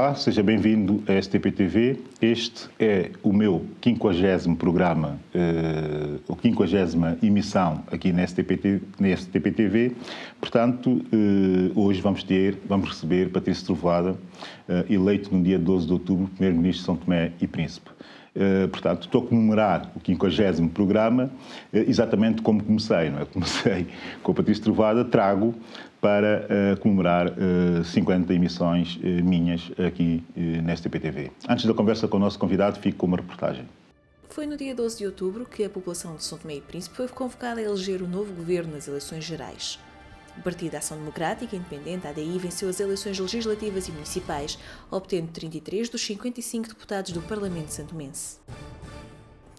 Olá, seja bem-vindo à STP-TV. Este é o meu 50º programa, ou 50ª emissão aqui na STP-TV. Portanto, hoje vamos receber Patrício Trovoada, eleito no dia 12 de outubro, primeiro-ministro de São Tomé e Príncipe. Portanto, estou a comemorar o 50º programa exatamente como comecei, não é? Comecei com o Patrício Trovoada, trago para comemorar 50 emissões minhas aqui na STP-TV. Antes da conversa com o nosso convidado, fico com uma reportagem. Foi no dia 12 de outubro que a população de São Tomé e Príncipe foi convocada a eleger o novo governo nas eleições gerais. O Partido da Ação Democrática Independente, ADI, venceu as eleições legislativas e municipais, obtendo 33 dos 55 deputados do Parlamento santomense.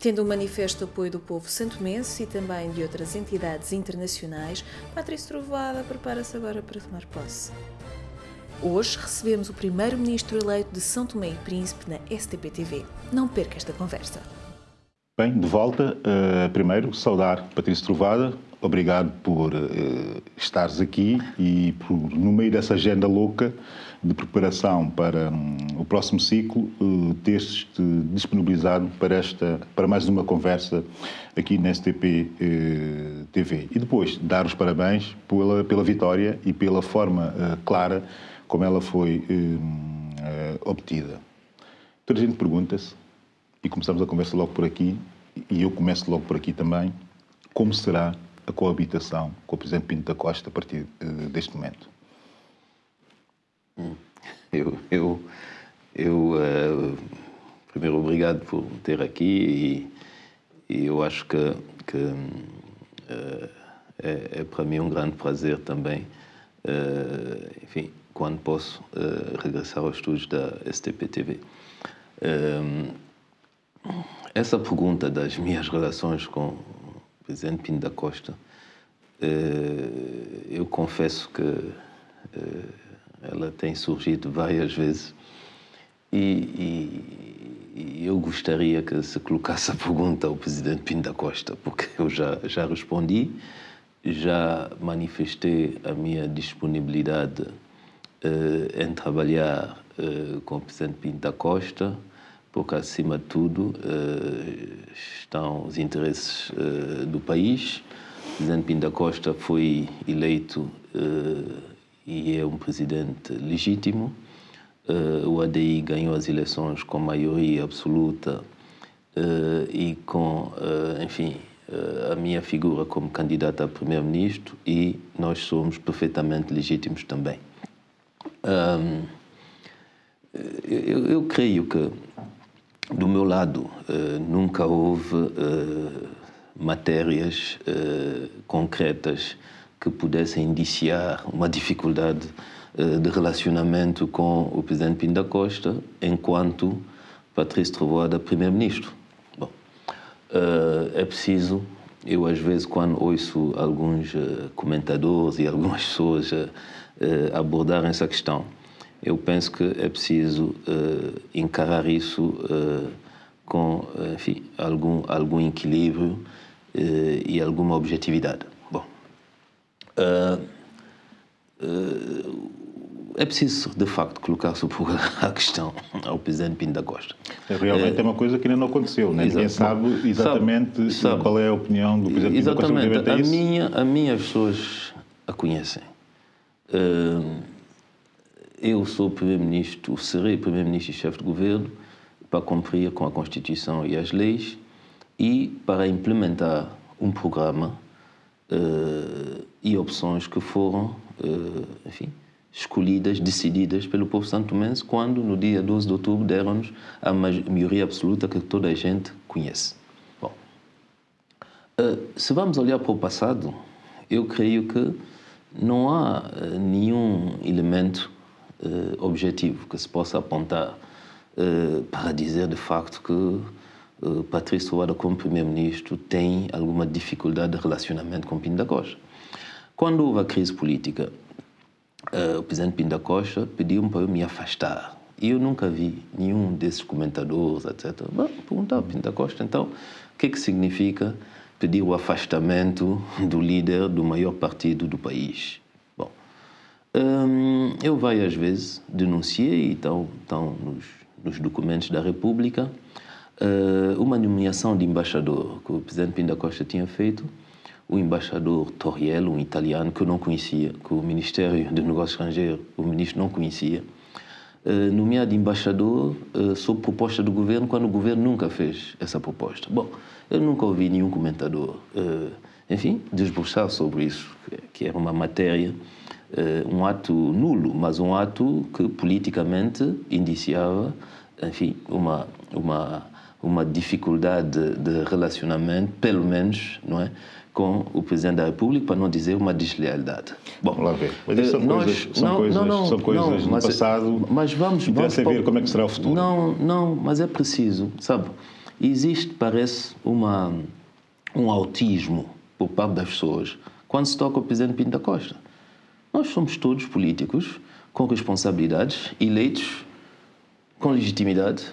Tendo um manifesto de apoio do povo santomense e também de outras entidades internacionais, Patrício Trovoada prepara-se agora para tomar posse. Hoje recebemos o primeiro-ministro eleito de São Tomé e Príncipe na STP-TV. Não perca esta conversa. Bem, de volta, primeiro saudar Patrício Trovoada. Obrigado por estares aqui e por, no meio dessa agenda louca de preparação para o próximo ciclo, teres-te disponibilizado para mais uma conversa aqui na STP-TV. E depois, dar os parabéns pela vitória e pela forma clara como ela foi obtida. Toda a gente pergunta-se, e começamos a conversa logo por aqui, e eu começo logo por aqui também, como será a coabitação com o Presidente Pinto da Costa a partir deste momento? Primeiro, obrigado por me ter aqui e eu acho que é para mim um grande prazer também, enfim, quando posso regressar aos estúdios da STP-TV. Essa pergunta das minhas relações com o Presidente Pinto da Costa, eu confesso que ela tem surgido várias vezes e eu gostaria que se colocasse a pergunta ao Presidente Pinto da Costa, porque eu já respondi, já manifestei a minha disponibilidade em trabalhar com o Presidente Pinto da Costa, porque, acima de tudo, estão os interesses do país. O Presidente Pinto da Costa foi eleito e é um presidente legítimo. O ADI ganhou as eleições com maioria absoluta e com, enfim, a minha figura como candidata a primeiro-ministro, e nós somos perfeitamente legítimos também. Eu creio que, do meu lado, nunca houve matérias concretas que pudessem indiciar uma dificuldade de relacionamento com o Presidente Pinto da Costa enquanto Patrício Trovoada primeiro-ministro. Bom, é preciso, eu às vezes quando ouço alguns comentadores e algumas pessoas abordarem essa questão, eu penso que é preciso encarar isso com, enfim, algum equilíbrio e alguma objetividade. Bom, é preciso, de facto, colocar sobre a questão ao Presidente Pinto da Costa. Realmente é uma coisa que ainda não aconteceu, né? Ninguém sabe exatamente qual é a opinião do Presidente Pinto da Costa. Exatamente, a minha as pessoas a conhecem. Eu sou primeiro-ministro, serei primeiro-ministro e chefe de governo para cumprir com a Constituição e as leis e para implementar um programa e opções que foram, enfim, escolhidas, decididas pelo povo santomense quando, no dia 12 de outubro, deram-nos a maioria absoluta que toda a gente conhece. Bom, se vamos olhar para o passado, eu creio que não há nenhum elemento objetivo que se possa apontar para dizer de facto que Patrício Trovoada, como primeiro-ministro, tem alguma dificuldade de relacionamento com Pinto da Costa. Quando houve a crise política, o Presidente Pinto da Costa pediu-me para eu me afastar. E eu nunca vi nenhum desses comentadores, etc. Perguntava ao Pinto da Costa, então, o que significa pedir o afastamento do líder do maior partido do país? Bom, Eu várias vezes denunciei, e estão nos documentos da República, uma nomeação de embaixador que o presidente Pinto da Costa tinha feito, o embaixador Torriello, um italiano que eu não conhecia, que o Ministério dos Negócios Estrangeiros, o ministro não conhecia, nomeado embaixador sob proposta do governo, quando o governo nunca fez essa proposta. Bom, eu nunca ouvi nenhum comentador, enfim, desbochar sobre isso, que era uma matéria, um ato nulo, mas um ato que politicamente indiciava, enfim, uma dificuldade de relacionamento, pelo menos, não é, com o Presidente da República, para não dizer uma deslealdade. Bom, vamos lá ver. Mas isso são coisas do passado. Mas vamos ver como é que será o futuro. Não, mas é preciso, sabe? Existe, parece, um autismo por parte das pessoas quando se toca o Presidente Pinto da Costa. Nós somos todos políticos com responsabilidades, eleitos com legitimidade.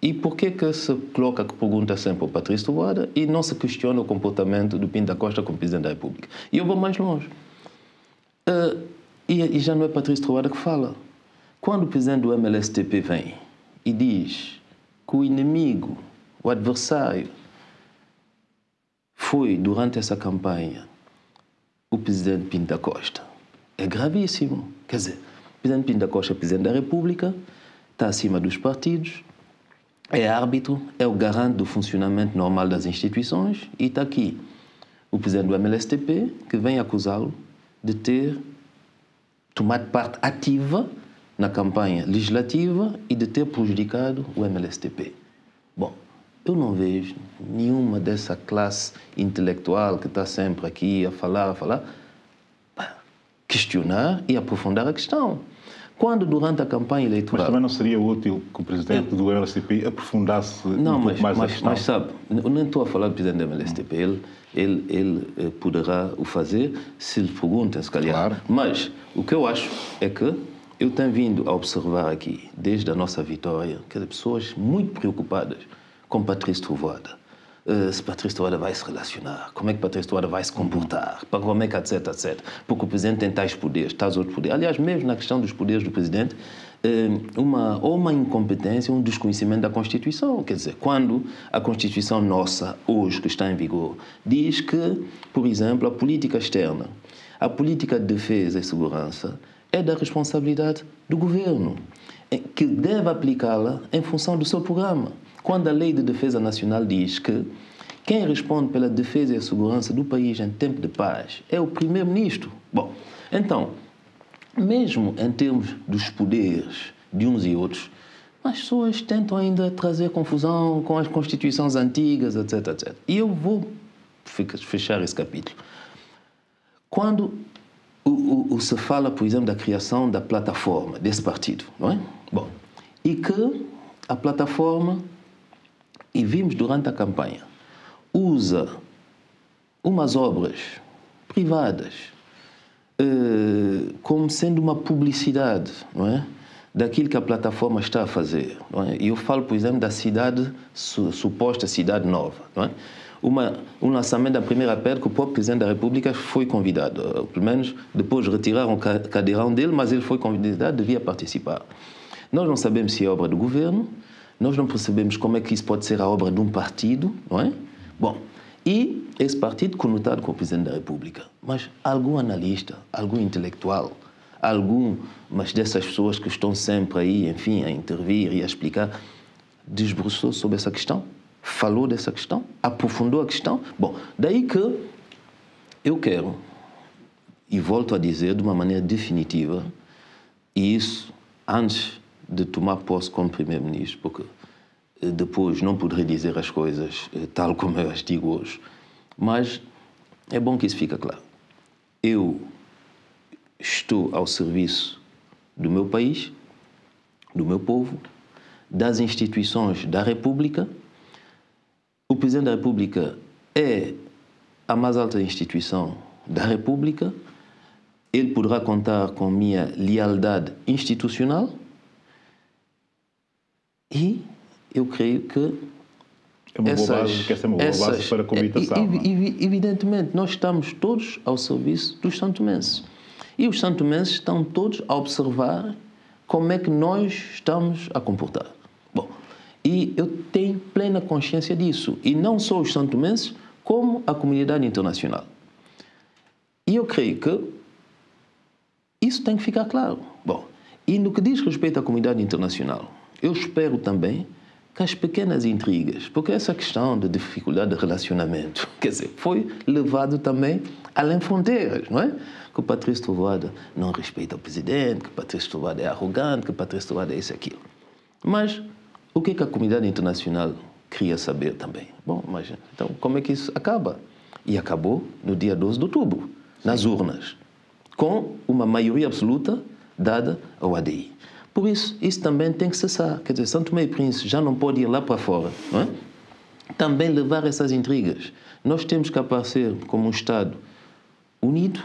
E por que se coloca que pergunta sempre ao Patrício Trovoada e não se questiona o comportamento do Pinto da Costa como Presidente da República? E eu vou mais longe. E já não é Patrício Trovoada que fala. Quando o Presidente do MLSTP vem e diz que o inimigo, o adversário, foi, durante essa campanha, o Presidente Pinto da Costa, é gravíssimo. Quer dizer, o Presidente Pinto da Costa é Presidente da República, está acima dos partidos, é árbitro, é o garante do funcionamento normal das instituições e está aqui o presidente do MLSTP que vem acusá-lo de ter tomado parte ativa na campanha legislativa e de ter prejudicado o MLSTP. Bom, eu não vejo nenhuma dessa classe intelectual que está sempre aqui a falar, questionar e aprofundar a questão. Quando, durante a campanha eleitoral... Mas também não seria útil que o presidente do MLSTP aprofundasse um pouco mais a questão? Mas sabe, eu nem estou a falar do presidente do MLSTP. Ele poderá o fazer se lhe perguntem, se calhar. Claro. Mas o que eu acho é que eu tenho vindo a observar aqui, desde a nossa vitória, que as pessoas muito preocupadas com Patrício Trovoada. Se Patrício Trovoada vai se relacionar, como é que Patrício Trovoada vai se comportar, como é que etc. Porque o Presidente tem tais poderes, tais outros poderes. Aliás, mesmo na questão dos poderes do Presidente, uma incompetência, um desconhecimento da Constituição. Quer dizer, quando a Constituição nossa, hoje, que está em vigor, diz que, por exemplo, a política externa, a política de defesa e segurança é da responsabilidade do Governo, que deve aplicá-la em função do seu programa. Quando a Lei de Defesa Nacional diz que quem responde pela defesa e a segurança do país em tempo de paz é o Primeiro-Ministro. Bom, então, mesmo em termos dos poderes de uns e outros, as pessoas tentam ainda trazer confusão com as constituições antigas, etc. E eu vou fechar esse capítulo. Quando se fala, por exemplo, da criação da plataforma desse partido, não é? Bom, e que a plataforma, e vimos durante a campanha, usa umas obras privadas como sendo uma publicidade, não é, daquilo que a plataforma está a fazer. Não é? E eu falo, por exemplo, da cidade, suposta cidade nova. Não é? Um lançamento da primeira pedra que o próprio Presidente da República foi convidado. Pelo menos depois retiraram o cadeirão dele, mas ele foi convidado, devia participar. Nós não sabemos se é obra do governo, nós não percebemos como é que isso pode ser a obra de um partido, não é? Bom, e esse partido conotado com o Presidente da República. Mas algum analista, algum intelectual, mas dessas pessoas que estão sempre aí, enfim, a intervir e a explicar, desbruçou sobre essa questão? Falou dessa questão? Aprofundou a questão? Bom, daí que eu quero, e volto a dizer de uma maneira definitiva, e isso antes de tomar posse como Primeiro-Ministro, porque depois não poderei dizer as coisas tal como eu as digo hoje, mas é bom que isso fique claro. Eu estou ao serviço do meu país, do meu povo, das instituições da República. O Presidente da República é a mais alta instituição da República. Ele poderá contar com minha lealdade institucional e eu creio que essa é uma boa base para a coabitação. Evidentemente, nós estamos todos ao serviço dos santomenses. E os santomenses estão todos a observar como é que nós estamos a comportar. Bom, e eu tenho plena consciência disso. E não só os santomenses, como a comunidade internacional. E eu creio que isso tem que ficar claro. Bom, e no que diz respeito à comunidade internacional, eu espero também que as pequenas intrigas, porque essa questão de dificuldade de relacionamento, quer dizer, foi levado também além fronteiras, não é? Que o Patrício Trovoada não respeita o presidente, que o Patrício Trovoada é arrogante, que o Patrício Trovoada é isso e aquilo. Mas o que é que a comunidade internacional queria saber também? Bom, mas então como é que isso acaba? E acabou no dia 12 de outubro, nas urnas, com uma maioria absoluta dada ao ADI. Por isso, isso também tem que cessar. Quer dizer, São Tomé e Príncipe já não pode ir lá para fora, não é? Também levar essas intrigas. Nós temos que aparecer como um Estado unido,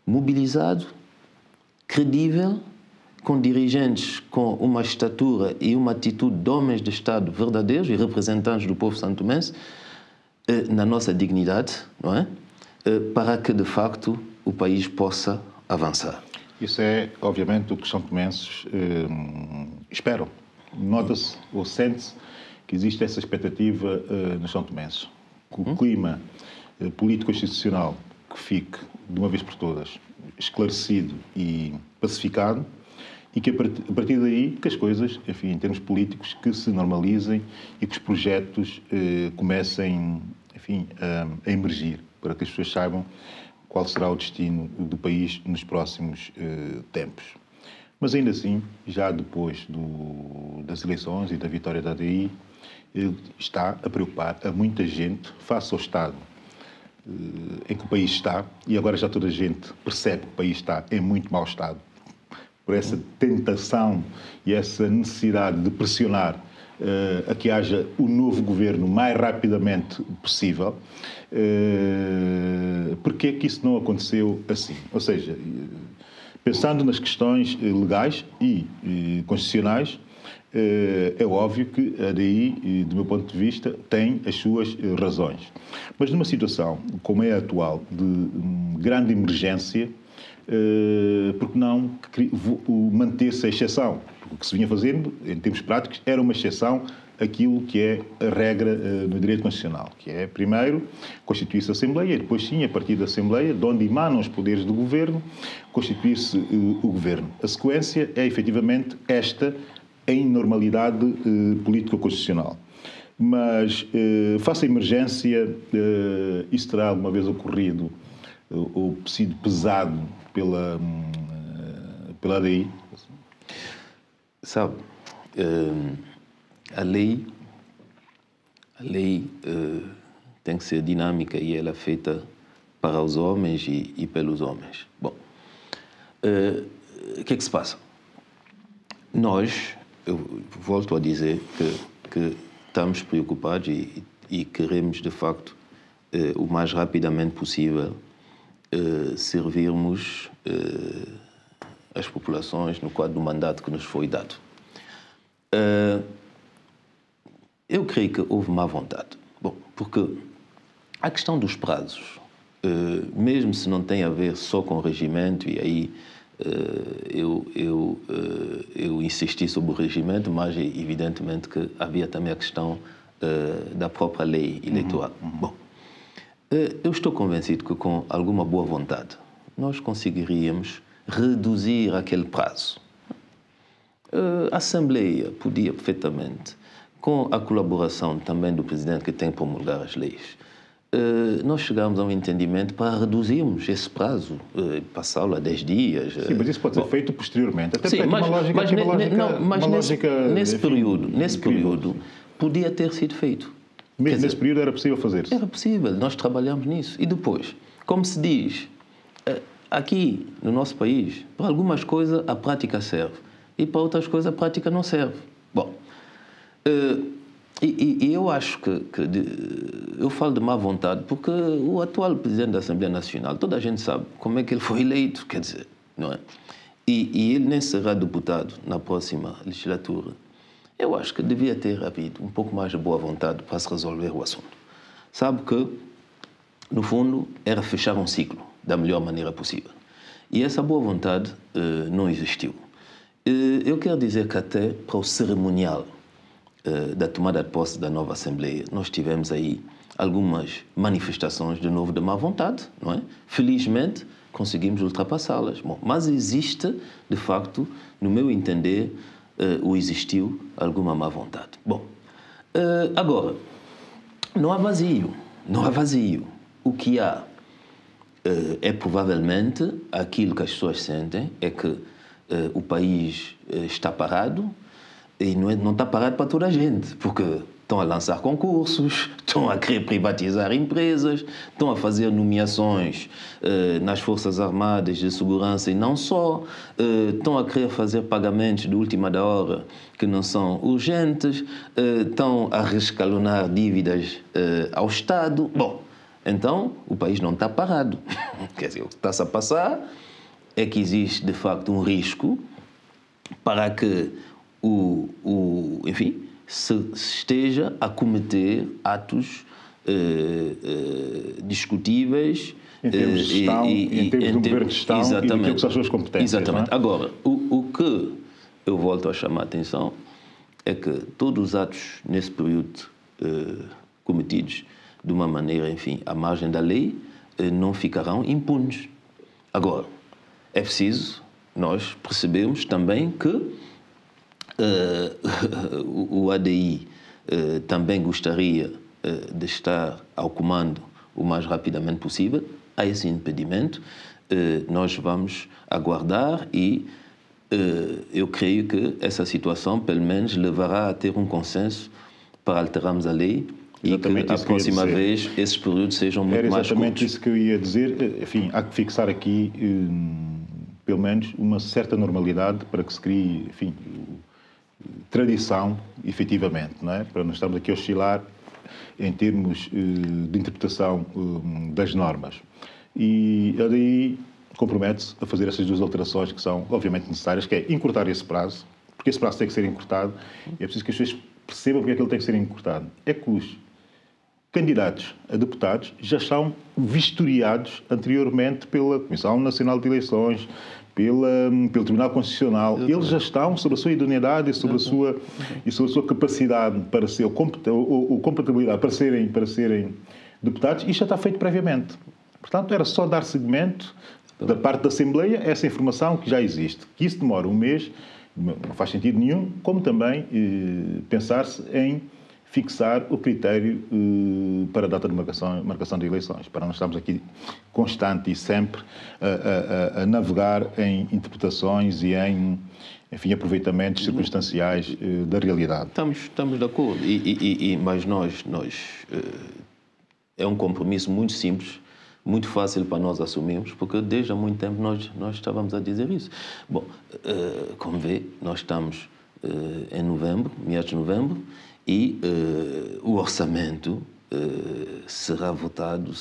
mobilizado, credível, com dirigentes com uma estatura e uma atitude de homens de Estado verdadeiros e representantes do povo santomense, na nossa dignidade, não é? Para que, de facto, o país possa avançar. Isso é, obviamente, o que os santomenses esperam. Nota-se ou sente-se que existe essa expectativa nos santomenses. Que o clima político-institucional que fique, de uma vez por todas, esclarecido e pacificado, e que a partir daí que as coisas, enfim, em termos políticos, que se normalizem e que os projetos comecem, enfim, a emergir, para que as pessoas saibam qual será o destino do país nos próximos tempos. Mas ainda assim, já depois das eleições e da vitória da ADI, está a preocupar a muita gente face ao estado em que o país está, e agora já toda a gente percebe que o país está em muito mau estado, por essa tentação e essa necessidade de pressionar a que haja o novo governo o mais rapidamente possível. Porque é que isso não aconteceu assim? Ou seja, pensando nas questões legais e constitucionais, é óbvio que a ADI, do meu ponto de vista, tem as suas razões. Mas numa situação como é a atual, de grande emergência, porque não manter-se a exceção? Porque o que se vinha fazendo, em termos práticos, era uma exceção àquilo que é a regra no direito constitucional, que é, primeiro, constituir-se a Assembleia, e depois, sim, a partir da Assembleia, de onde emanam os poderes do Governo, constituir-se o Governo. A sequência é, efetivamente, esta em normalidade político-constitucional. Mas, face à emergência, isso terá alguma vez ocorrido ou sido pesado pela ADI? Sabe, a lei tem que ser dinâmica e ela é feita para os homens e pelos homens. Bom, o que é que se passa? Nós, eu volto a dizer que estamos preocupados e queremos, de facto, o mais rapidamente possível, servirmos as populações no quadro do mandato que nos foi dado. Eu creio que houve má vontade. Bom, porque a questão dos prazos, mesmo se não tem a ver só com o regimento, e aí eu insisti sobre o regimento, mas evidentemente que havia também a questão da própria lei eleitoral. Bom, eu estou convencido que com alguma boa vontade nós conseguiríamos reduzir aquele prazo. A Assembleia podia perfeitamente, com a colaboração também do Presidente que tem que promulgar as leis, nós chegámos a um entendimento para reduzirmos esse prazo, passá-lo a 10 dias. Sim, mas isso pode ser feito posteriormente. Até sim, mas nesse período podia ter sido feito. Mesmo nesse período era possível fazer-se? Era possível, nós trabalhamos nisso. E depois, como se diz, aqui no nosso país, para algumas coisas a prática serve e para outras coisas a prática não serve. Bom, e eu acho que eu falo de má vontade porque o atual Presidente da Assembleia Nacional, toda a gente sabe como é que ele foi eleito, quer dizer, não é? E ele nem será deputado na próxima legislatura. Eu acho que devia ter havido um pouco mais de boa vontade para se resolver o assunto. Sabe que, no fundo, era fechar um ciclo da melhor maneira possível. E essa boa vontade não existiu. Eu quero dizer que até para o cerimonial da tomada de posse da nova Assembleia, nós tivemos aí algumas manifestações de novo de má vontade, não é? Felizmente, conseguimos ultrapassá-las. Bom, mas existe, de facto, no meu entender, ou existiu alguma má vontade. Bom, agora, não há vazio. Não há vazio. O que há é provavelmente aquilo que as pessoas sentem, é que o país está parado e não está parado para toda a gente, porque estão a lançar concursos, estão a querer privatizar empresas, estão a fazer nomeações nas Forças Armadas de Segurança e não só, estão a querer fazer pagamentos de última da hora que não são urgentes, estão a rescalonar dívidas ao Estado. Bom, então o país não está parado. Quer dizer, o que está-se a passar é que existe de facto um risco para que enfim, se esteja a cometer atos discutíveis em termos de gestão, em termos do governo de gestão e daquilo que são as suas competências. Exatamente. Não é? Agora, o que eu volto a chamar a atenção é que todos os atos nesse período cometidos de uma maneira, enfim, à margem da lei, não ficarão impunes. Agora, é preciso nós percebermos também que o ADI também gostaria de estar ao comando o mais rapidamente possível. Há esse impedimento. Nós vamos aguardar e eu creio que essa situação, pelo menos, levará a ter um consenso para alterarmos a lei. Exatamente, e que a próxima vez esses períodos sejam muito mais curtos. Era exatamente isso que eu ia dizer. Enfim, há que fixar aqui, pelo menos, uma certa normalidade para que se crie, enfim, tradição, efetivamente, não é? Para não estarmos aqui a oscilar em termos de interpretação das normas. E a DI compromete-se a fazer essas duas alterações que são, obviamente, necessárias, que é encurtar esse prazo, porque esse prazo tem que ser encurtado, e é preciso que as pessoas percebam porque é que ele tem que ser encurtado. É que os candidatos a deputados já são vistoriados anteriormente pela Comissão Nacional de Eleições, pelo Tribunal Constitucional. Eles já estão sobre a sua idoneidade e sobre a sua capacidade para ser, ou compatibilidade para serem deputados, e já está feito previamente. Portanto, era só dar seguimento da parte da Assembleia a essa informação que já existe. Que isso demora um mês, não faz sentido nenhum, como também pensar-se em fixar o critério para a data de marcação de eleições, para não estarmos aqui constante e sempre a navegar em interpretações e em, enfim, aproveitamentos circunstanciais da realidade. Estamos de acordo, mas nós é um compromisso muito simples, muito fácil para nós assumirmos, porque desde há muito tempo nós estávamos a dizer isso. Bom, como vê, nós estamos em novembro, meados de novembro, e o orçamento será votado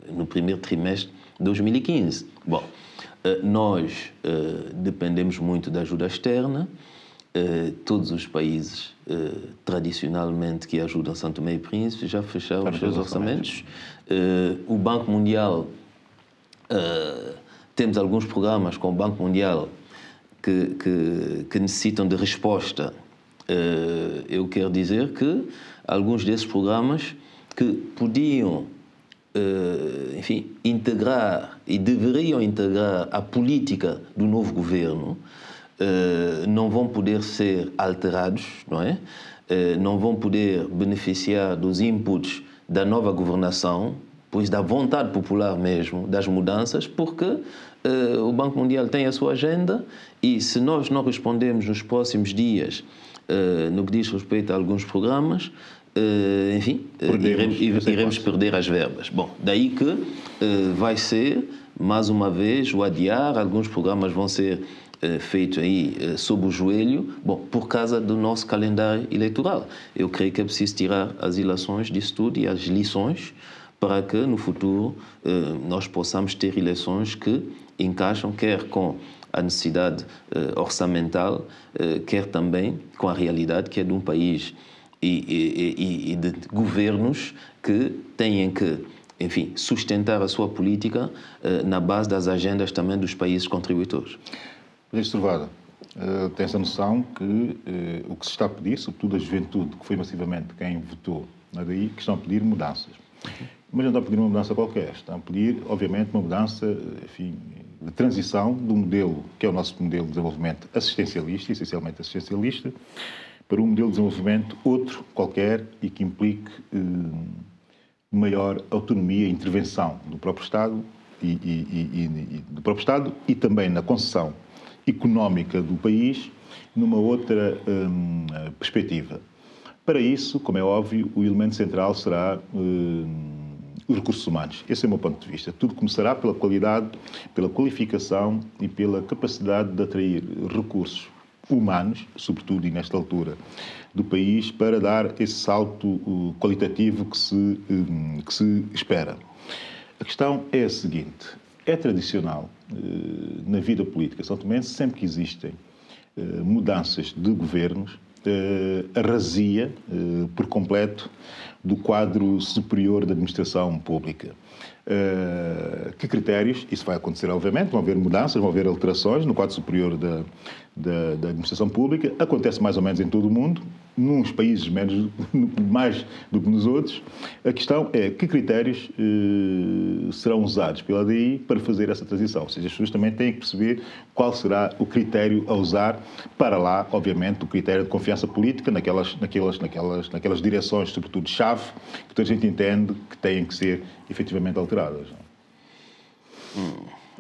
no primeiro trimestre de 2015. Bom, nós dependemos muito da ajuda externa. Todos os países, tradicionalmente, que ajudam São Tomé e Príncipe, já fecharam os seus orçamentos. O Banco Mundial, temos alguns programas com o Banco Mundial que necessitam de resposta. Eu quero dizer que alguns desses programas que podiam, enfim, integrar e deveriam integrar a política do novo governo, não vão poder ser alterados, não é? Não vão poder beneficiar dos inputs da nova governação, pois da vontade popular mesmo, das mudanças, porque o Banco Mundial tem a sua agenda e se nós não respondermos nos próximos dias no que diz respeito a alguns programas, enfim, iremos perder as verbas. Bom, daí que vai ser, mais uma vez, o adiar, alguns programas vão ser feitos aí sob o joelho, bom, por causa do nosso calendário eleitoral. Eu creio que é preciso tirar as ilações disso tudo e as lições para que, no futuro, nós possamos ter eleições que encaixam, quer com a necessidade orçamental, quer também com a realidade que é de um país e de governos que têm que enfim, sustentar a sua política na base das agendas também dos países contributores. Ministro Trovada, tem essa noção que o que se está a pedir, sobretudo a juventude, que foi massivamente quem votou na ADI, que estão a pedir mudanças. Mas não estão a pedir uma mudança qualquer, estão a pedir, obviamente, uma mudança, enfim, de transição do modelo, que é o nosso modelo de desenvolvimento assistencialista, essencialmente assistencialista, para um modelo de desenvolvimento outro, qualquer, e que implique maior autonomia e intervenção do próprio Estado e também na concessão económica do país numa outra perspectiva. Para isso, como é óbvio, o elemento central será os recursos humanos. Esse é o meu ponto de vista. Tudo começará pela qualidade, pela qualificação e pela capacidade de atrair recursos humanos, sobretudo e nesta altura do país, para dar esse salto qualitativo que se espera. A questão é a seguinte: é tradicional na vida política são tomense, sempre que existem mudanças de governos, a razia por completo do quadro superior da administração pública. Que critérios? Isso vai acontecer, obviamente, vão haver mudanças, vão haver alterações no quadro superior da administração pública. Acontece mais ou menos em todo o mundo, nos países mais do que nos outros. A questão é que critérios serão usados pela ADI para fazer essa transição. Ou seja, as pessoas também têm que perceber qual será o critério a usar para lá, obviamente, o critério de confiança política naquelas direções, sobretudo de chave, que toda a gente entende que têm que ser efetivamente alteradas.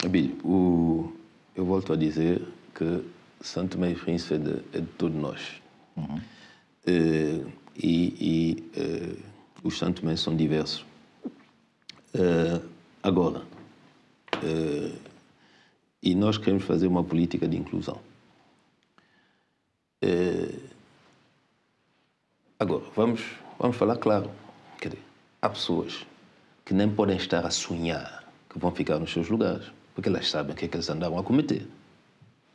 Abílio, eu volto a dizer que São Tomé e Príncipe é de todos nós. Uhum. Os São Tomé são diversos. Agora, e nós queremos fazer uma política de inclusão. Agora, vamos falar claro. Quer dizer, há pessoas que nem podem estar a sonhar que vão ficar nos seus lugares, porque elas sabem o que é que eles andavam a cometer.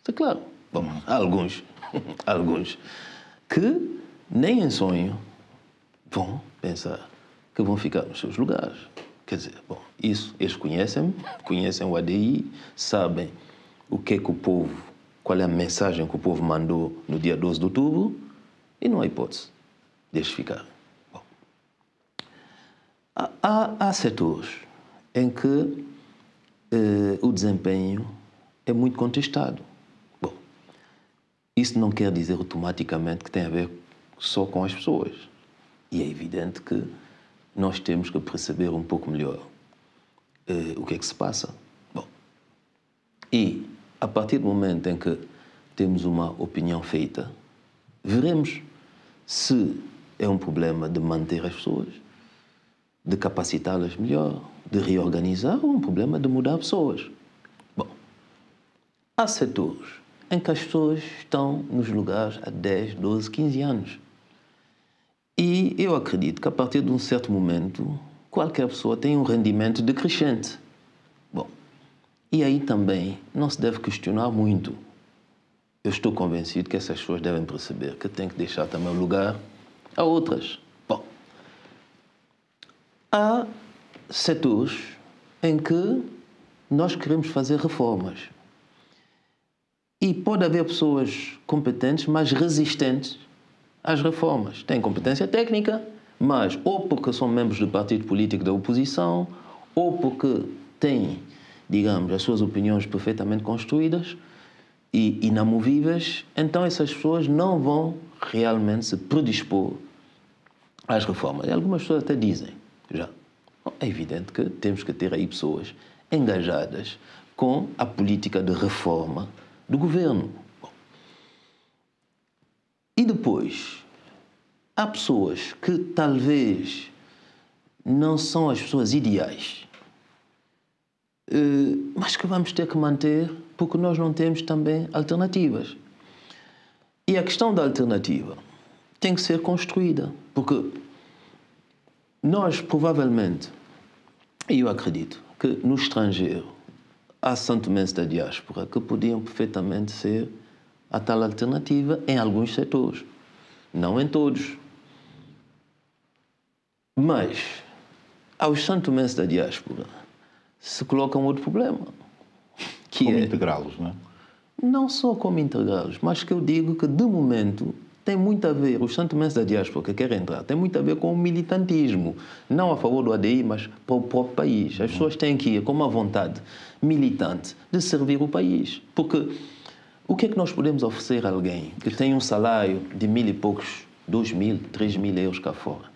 Isso é claro. Bom, há alguns que nem em sonho vão pensar que vão ficar nos seus lugares. Quer dizer, bom, isso, eles conhecem o ADI, sabem o que é que o povo, qual é a mensagem que o povo mandou no dia 12 de outubro, e não há hipótese de eles ficarem. Bom, há setores em que o desempenho é muito contestado. Bom, isso não quer dizer automaticamente que tem a ver só com as pessoas. E é evidente que nós temos que perceber um pouco melhor o que é que se passa. Bom, e a partir do momento em que temos uma opinião feita, veremos se é um problema de manter as pessoas, de capacitá-las melhor, de reorganizar, ou um problema de mudar pessoas. Bom, há setores em que as pessoas estão nos lugares há 10, 12, 15 anos. E eu acredito que a partir de um certo momento, qualquer pessoa tem um rendimento decrescente. Bom, e aí também não se deve questionar muito. Eu estou convencido que essas pessoas devem perceber que têm que deixar também o lugar a outras. Bom, há setores em que nós queremos fazer reformas. E pode haver pessoas competentes, mas resistentes às reformas. Têm competência técnica, mas ou porque são membros do partido político da oposição, ou porque têm, digamos, as suas opiniões perfeitamente construídas e inamovíveis, então essas pessoas não vão realmente se predispor às reformas. E algumas pessoas até dizem, já, é evidente que temos que ter aí pessoas engajadas com a política de reforma do governo. Bom, e depois, há pessoas que talvez não são as pessoas ideais, mas que vamos ter que manter porque nós não temos também alternativas. E a questão da alternativa tem que ser construída, porque nós provavelmente, e eu acredito que no estrangeiro há santomenses da diáspora que podiam perfeitamente ser a tal alternativa em alguns setores, não em todos. Mas aos santomenses da diáspora se coloca um outro problema. Que como é integrá-los, não é? não só como integrá-los, mas que eu digo que, de momento, tem muito a ver, os santomenses da diáspora que querem entrar, tem muito a ver com o militantismo. Não a favor do ADI, mas para o próprio país. As pessoas têm que ir com uma vontade militante de servir o país. Porque o que é que nós podemos oferecer a alguém que tem um salário de 1.000 e poucos, 2.000, 3.000 euros cá fora?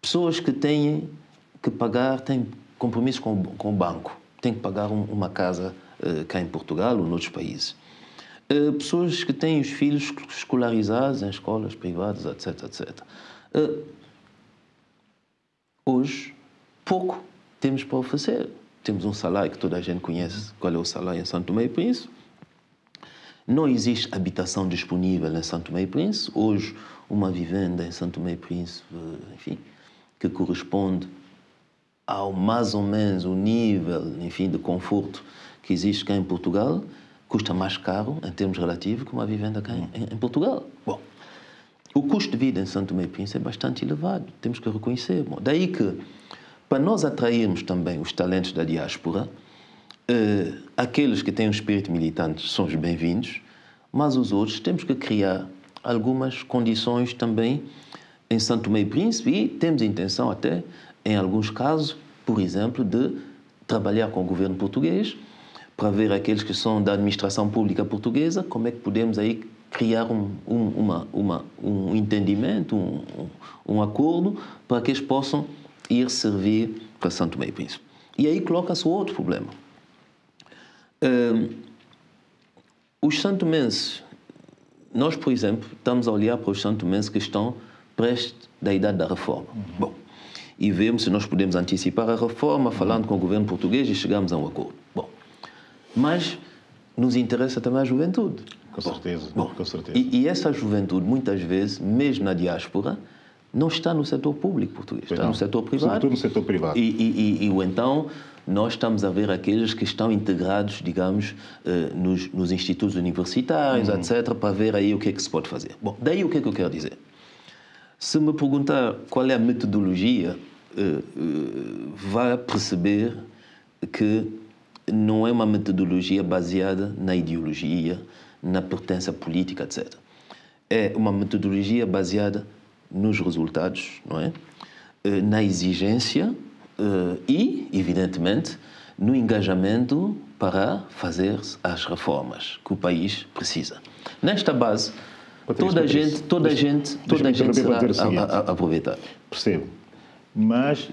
Pessoas que têm que pagar, têm compromissos com o banco, têm que pagar uma casa cá em Portugal ou noutros países. Pessoas que têm os filhos escolarizados em escolas privadas, etc, etc. Hoje, pouco temos para oferecer. Temos um salário que toda a gente conhece, qual é o salário em Santo Tomé e Príncipe. Não existe habitação disponível em Santo Tomé e Príncipe. Hoje, uma vivenda em Santo Tomé e Príncipe, enfim, que corresponde ao mais ou menos o nível, enfim, de conforto que existe cá em Portugal, custa mais caro, em termos relativos, que uma vivenda cá em Portugal. Bom, o custo de vida em Santo Tomé e Príncipe é bastante elevado, temos que reconhecer. Bom, daí que, para nós atrairmos também os talentos da diáspora, aqueles que têm um espírito militante são os bem-vindos, mas os outros temos que criar algumas condições também em Santo Tomé e Príncipe e temos intenção até, em alguns casos, por exemplo, de trabalhar com o governo português para ver aqueles que são da administração pública portuguesa, como é que podemos aí criar um entendimento, um acordo para que eles possam ir servir para Santo Tomé e Príncipe. E aí coloca-se outro problema. Os santomenses, nós, por exemplo, estamos a olhar para os santomenses que estão prestes da idade da reforma. Bom, e vemos se nós podemos antecipar a reforma, falando com o governo português e chegamos a um acordo. Bom, mas nos interessa também a juventude. Com certeza, bom, com certeza. E essa juventude, muitas vezes, mesmo na diáspora, não está no setor público português, está no setor privado. Sobretudo no setor privado. E então, nós estamos a ver aqueles que estão integrados, digamos, nos institutos universitários, etc., para ver aí o que é que se pode fazer. Bom, daí o que é que eu quero dizer? Se me perguntar qual é a metodologia, vai perceber que não é uma metodologia baseada na ideologia, na pertença política, etc. É uma metodologia baseada nos resultados, não é? Na exigência e, evidentemente, no engajamento para fazer as reformas que o país precisa. Nesta base, toda a gente será a aproveitar. Percebo. Mas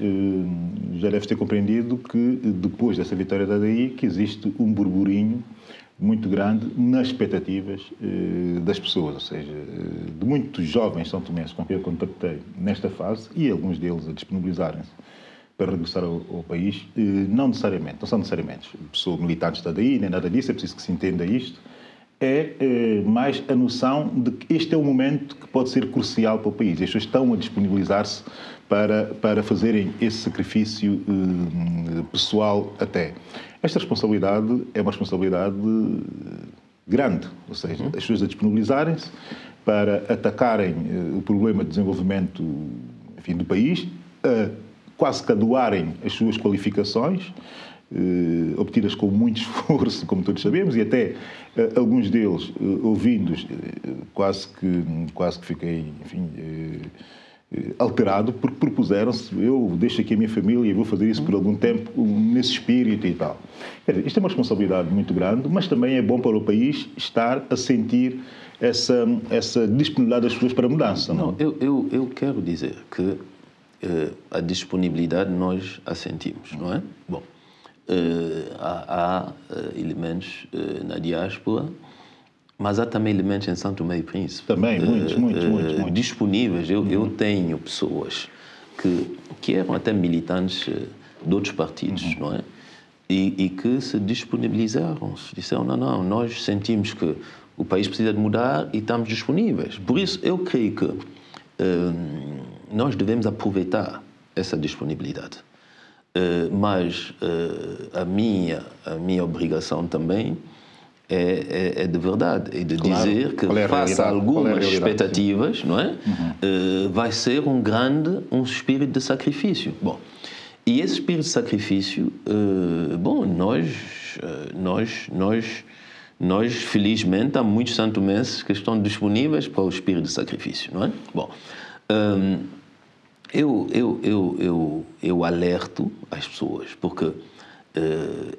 já deves ter compreendido que depois dessa vitória da ADI que existe um burburinho muito grande nas expectativas das pessoas, ou seja, de muitos jovens são tomenses com quem eu contactei nesta fase e alguns deles a disponibilizarem-se para regressar ao país, não são necessariamente pessoas militantes da ADI, nem nada disso, é preciso que se entenda isto. É mais a noção de que este é um momento que pode ser crucial para o país. As pessoas estão a disponibilizar-se para fazerem esse sacrifício pessoal até. Esta responsabilidade é uma responsabilidade grande, ou seja, as pessoas a disponibilizarem-se para atacarem o problema de desenvolvimento, enfim, do país, quase que a doarem as suas qualificações, obtidas com muito esforço, como todos sabemos, e até alguns deles, ouvindo-os, quase que fiquei, enfim, alterado, porque propuseram-se, eu deixo aqui a minha família e vou fazer isso por algum tempo, nesse espírito e tal. Quer dizer, isto é uma responsabilidade muito grande, mas também é bom para o país estar a sentir essa disponibilidade das pessoas para a mudança. Não? Eu quero dizer que a disponibilidade nós a sentimos, não é? Bom, há elementos na diáspora, mas há também elementos em Santo Tomé e Príncipe. Também, muitos. Disponíveis. Eu tenho pessoas que eram até militantes de outros partidos, não é? E que se disponibilizaram, disseram, não, nós sentimos que o país precisa de mudar e estamos disponíveis. Por isso, eu creio que nós devemos aproveitar essa disponibilidade. Mas a minha obrigação também é de verdade, é de dizer que face a algumas expectativas, não é? Vai ser um espírito de sacrifício. Bom, E esse espírito de sacrifício, bom, nós, felizmente, há muitos santomenses que estão disponíveis para o espírito de sacrifício, não é? Bom, eu alerto as pessoas, porque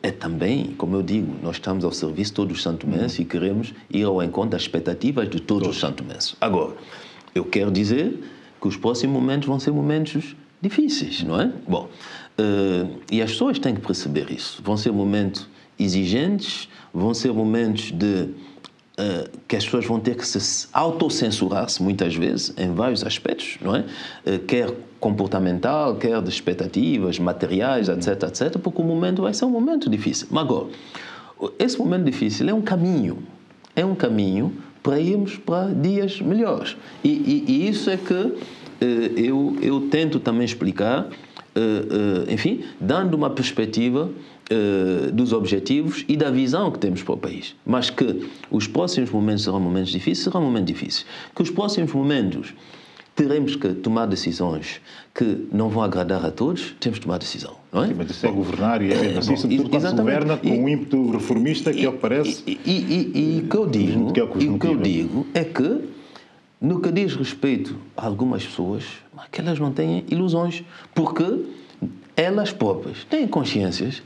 é também, como eu digo, nós estamos ao serviço de todos os santomenses e queremos ir ao encontro das expectativas de todos os santomenses. Agora, eu quero dizer que os próximos momentos vão ser momentos difíceis, não é? Bom, e as pessoas têm que perceber isso. Vão ser momentos exigentes, vão ser momentos que as pessoas vão ter que se autocensurar-se muitas vezes, em vários aspectos, não é? Quer comportamental, quer de expectativas, materiais, etc, etc, porque o momento vai ser um momento difícil. Mas agora, esse momento difícil é um caminho para irmos para dias melhores. E isso é que eu tento também explicar, enfim, dando uma perspectiva dos objetivos e da visão que temos para o país. Mas que os próximos momentos serão momentos difíceis. Que os próximos momentos teremos que tomar decisões que não vão agradar a todos, temos que tomar decisão, não é? Sim, mas isso é governar e é sobretudo quando se governa com um ímpeto reformista que é o que parece. E o que eu digo é que, no que diz respeito a algumas pessoas, que elas não têm ilusões, porque elas próprias têm consciências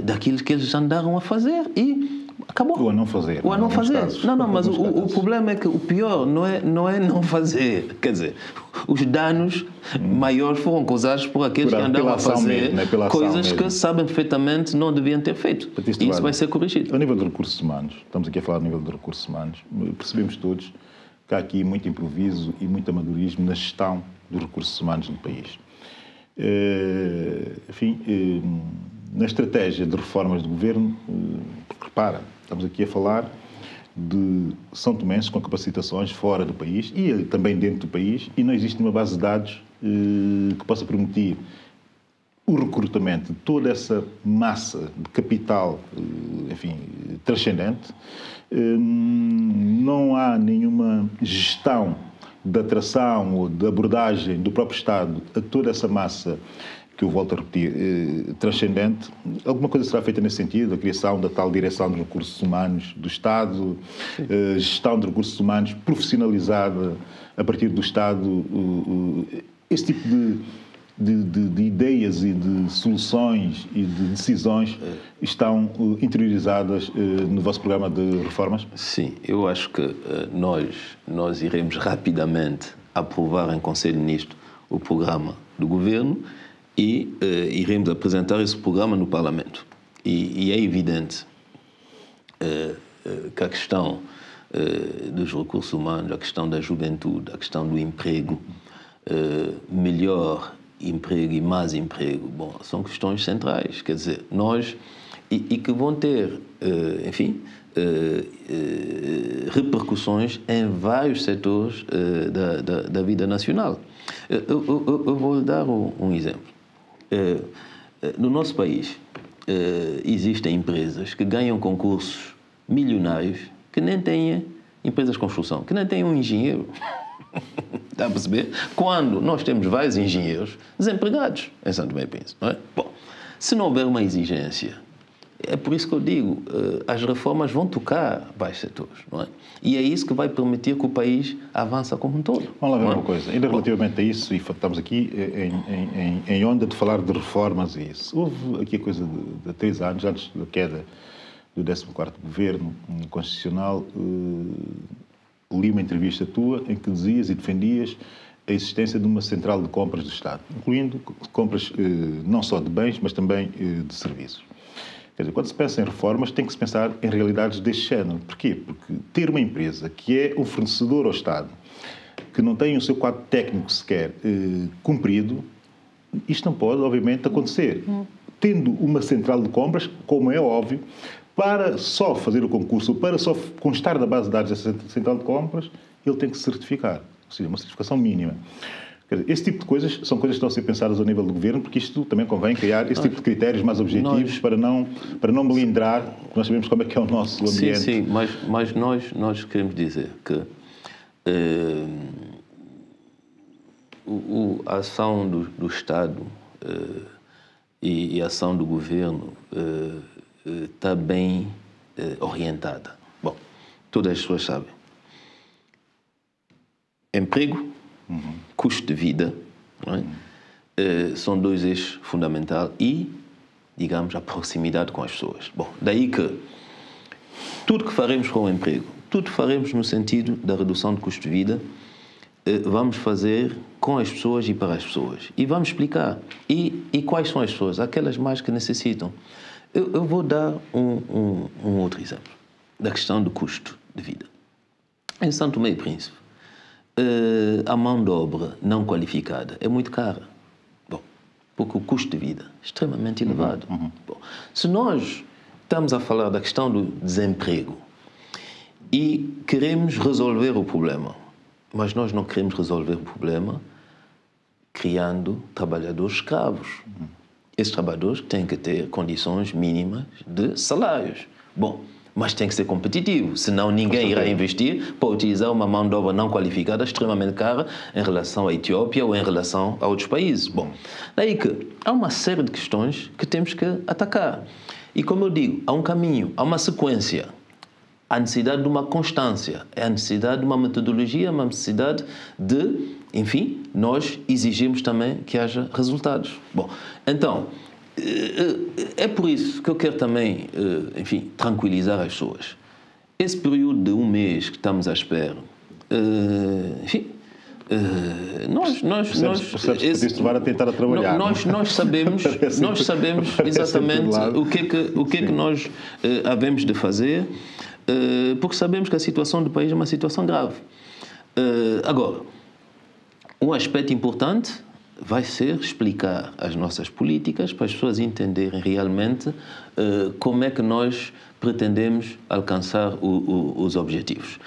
daquilo que eles andaram a fazer e acabou. Ou a não fazer. Ou a não fazer. Não, mas o problema é que o pior não é não fazer. Quer dizer, os danos maiores foram causados por aqueles que andaram a fazer coisas que sabem perfeitamente não deviam ter feito. E isso vai ser corrigido. A nível de recursos humanos, estamos aqui a falar a nível de recursos humanos, percebemos todos que há aqui muito improviso e muito amadorismo na gestão dos recursos humanos no país. Enfim, na estratégia de reformas do governo, repara, estamos aqui a falar de São Tomenses com capacitações fora do país e também dentro do país, e não existe uma base de dados que possa permitir o recrutamento de toda essa massa de capital, enfim, transcendente. Não há nenhuma gestão de atração ou de abordagem do próprio Estado a toda essa massa que eu volto a repetir, transcendente. Alguma coisa será feita nesse sentido, a criação da tal direção de recursos humanos do Estado, gestão de recursos humanos profissionalizada a partir do Estado, esse tipo de ideias e de soluções e de decisões estão interiorizadas no vosso programa de reformas? Sim, eu acho que nós iremos rapidamente aprovar em Conselho de Ministros o programa do Governo e iremos apresentar esse programa no Parlamento. E é evidente que a questão dos recursos humanos, a questão da juventude, a questão do emprego, melhor emprego e mais emprego, bom, são questões centrais, quer dizer, nós, e que vão ter, enfim, repercussões em vários setores da vida nacional. Eu vou lhe dar um exemplo. No nosso país, existem empresas que ganham concursos milionários que nem têm empresas de construção, que nem têm um engenheiro. Está a perceber? Quando nós temos vários engenheiros desempregados em São Tomé e Príncipe, não é? Bom, se não houver uma exigência, é por isso que eu digo, as reformas vão tocar vários setores, não é? E é isso que vai permitir que o país avance como um todo. Vamos lá ver uma coisa, ainda relativamente a isso, e estamos aqui em onda de falar de reformas e isso. Houve aqui a coisa de 3 anos, antes da queda do 14º Governo Constitucional, li uma entrevista tua em que dizias e defendias a existência de uma central de compras do Estado, incluindo compras não só de bens, mas também de serviços. Quer dizer, quando se pensa em reformas, tem que se pensar em realidades deste género. Porquê? Porque ter uma empresa que é um fornecedor ao Estado, que não tem o seu quadro técnico sequer cumprido, isto não pode, obviamente, acontecer. Tendo uma central de compras, como é óbvio, para só fazer o concurso, para só constar na base de dados dessa central de compras, ele tem que se certificar. Ou seja, uma certificação mínima. Quer dizer, esse tipo de coisas são coisas que estão a ser pensadas ao nível do governo, porque isto também convém criar esse tipo de critérios mais objetivos para não melindrar, porque nós sabemos como é que é o nosso ambiente. Sim, mas nós queremos dizer que a ação do Estado e a ação do governo está bem orientada. Bom, todas as pessoas sabem. Emprego, custo de vida, não é? São dois eixos fundamentais e, digamos, a proximidade com as pessoas. Bom, daí que tudo que faremos com o emprego, tudo que faremos no sentido da redução de custo de vida, vamos fazer com as pessoas e para as pessoas. E vamos explicar. E quais são as pessoas? Aquelas mais que necessitam. Eu vou dar um outro exemplo da questão do custo de vida. Em São Tomé e Príncipe, a mão de obra não qualificada é muito cara. Bom, porque o custo de vida é extremamente elevado. Bom, se nós estamos a falar da questão do desemprego e queremos resolver o problema, mas nós não queremos resolver o problema criando trabalhadores escravos. Esses trabalhadores têm que ter condições mínimas de salários. Bom, mas tem que ser competitivo, senão ninguém irá investir para utilizar uma mão de obra não qualificada extremamente cara em relação à Etiópia ou em relação a outros países. Bom, daí que há uma série de questões que temos que atacar. E como eu digo, há um caminho, há uma sequência. Há necessidade de uma constância, há necessidade de uma metodologia, uma necessidade de, enfim, nós exigimos também que haja resultados. Bom, então, é por isso que eu quero também, enfim, tranquilizar as pessoas. Esse período de um mês que estamos à espera, enfim, a tentar a trabalhar. Nós sabemos exatamente o que é que nós havemos de fazer, porque sabemos que a situação do país é uma situação grave. Agora, um aspecto importante vai ser explicar as nossas políticas para as pessoas entenderem realmente como é que nós pretendemos alcançar os objetivos.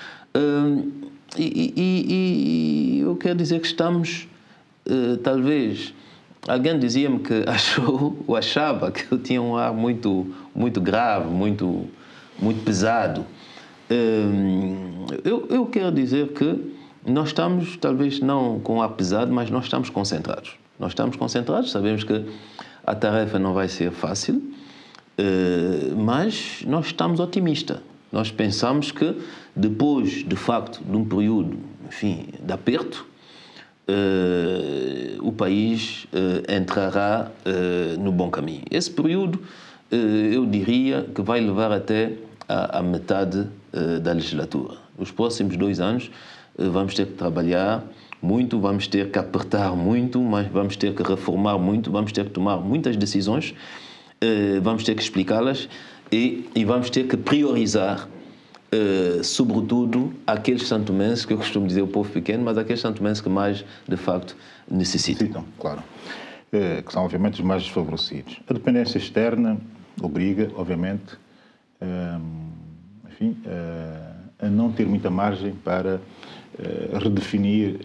E eu quero dizer que estamos, talvez, alguém dizia-me que achava que eu tinha um ar muito grave, muito pesado. Eu quero dizer que nós estamos, talvez não com um ar pesado, mas nós estamos concentrados. Nós estamos concentrados, sabemos que a tarefa não vai ser fácil, mas nós estamos otimistas. Nós pensamos que depois, de facto, de um período, enfim, de aperto, o país entrará no bom caminho. Esse período, eu diria que vai levar até a metade da legislatura. Nos próximos 2 anos vamos ter que trabalhar muito, vamos ter que apertar muito, mas vamos ter que reformar muito, vamos ter que tomar muitas decisões, vamos ter que explicá-las e vamos ter que priorizar, sobretudo, aqueles santomenses, que eu costumo dizer o povo pequeno, mas aqueles santomenses que mais, de facto, necessitam. Claro. Que são, obviamente, os mais desfavorecidos. A dependência externa obriga, obviamente, enfim, a não ter muita margem para redefinir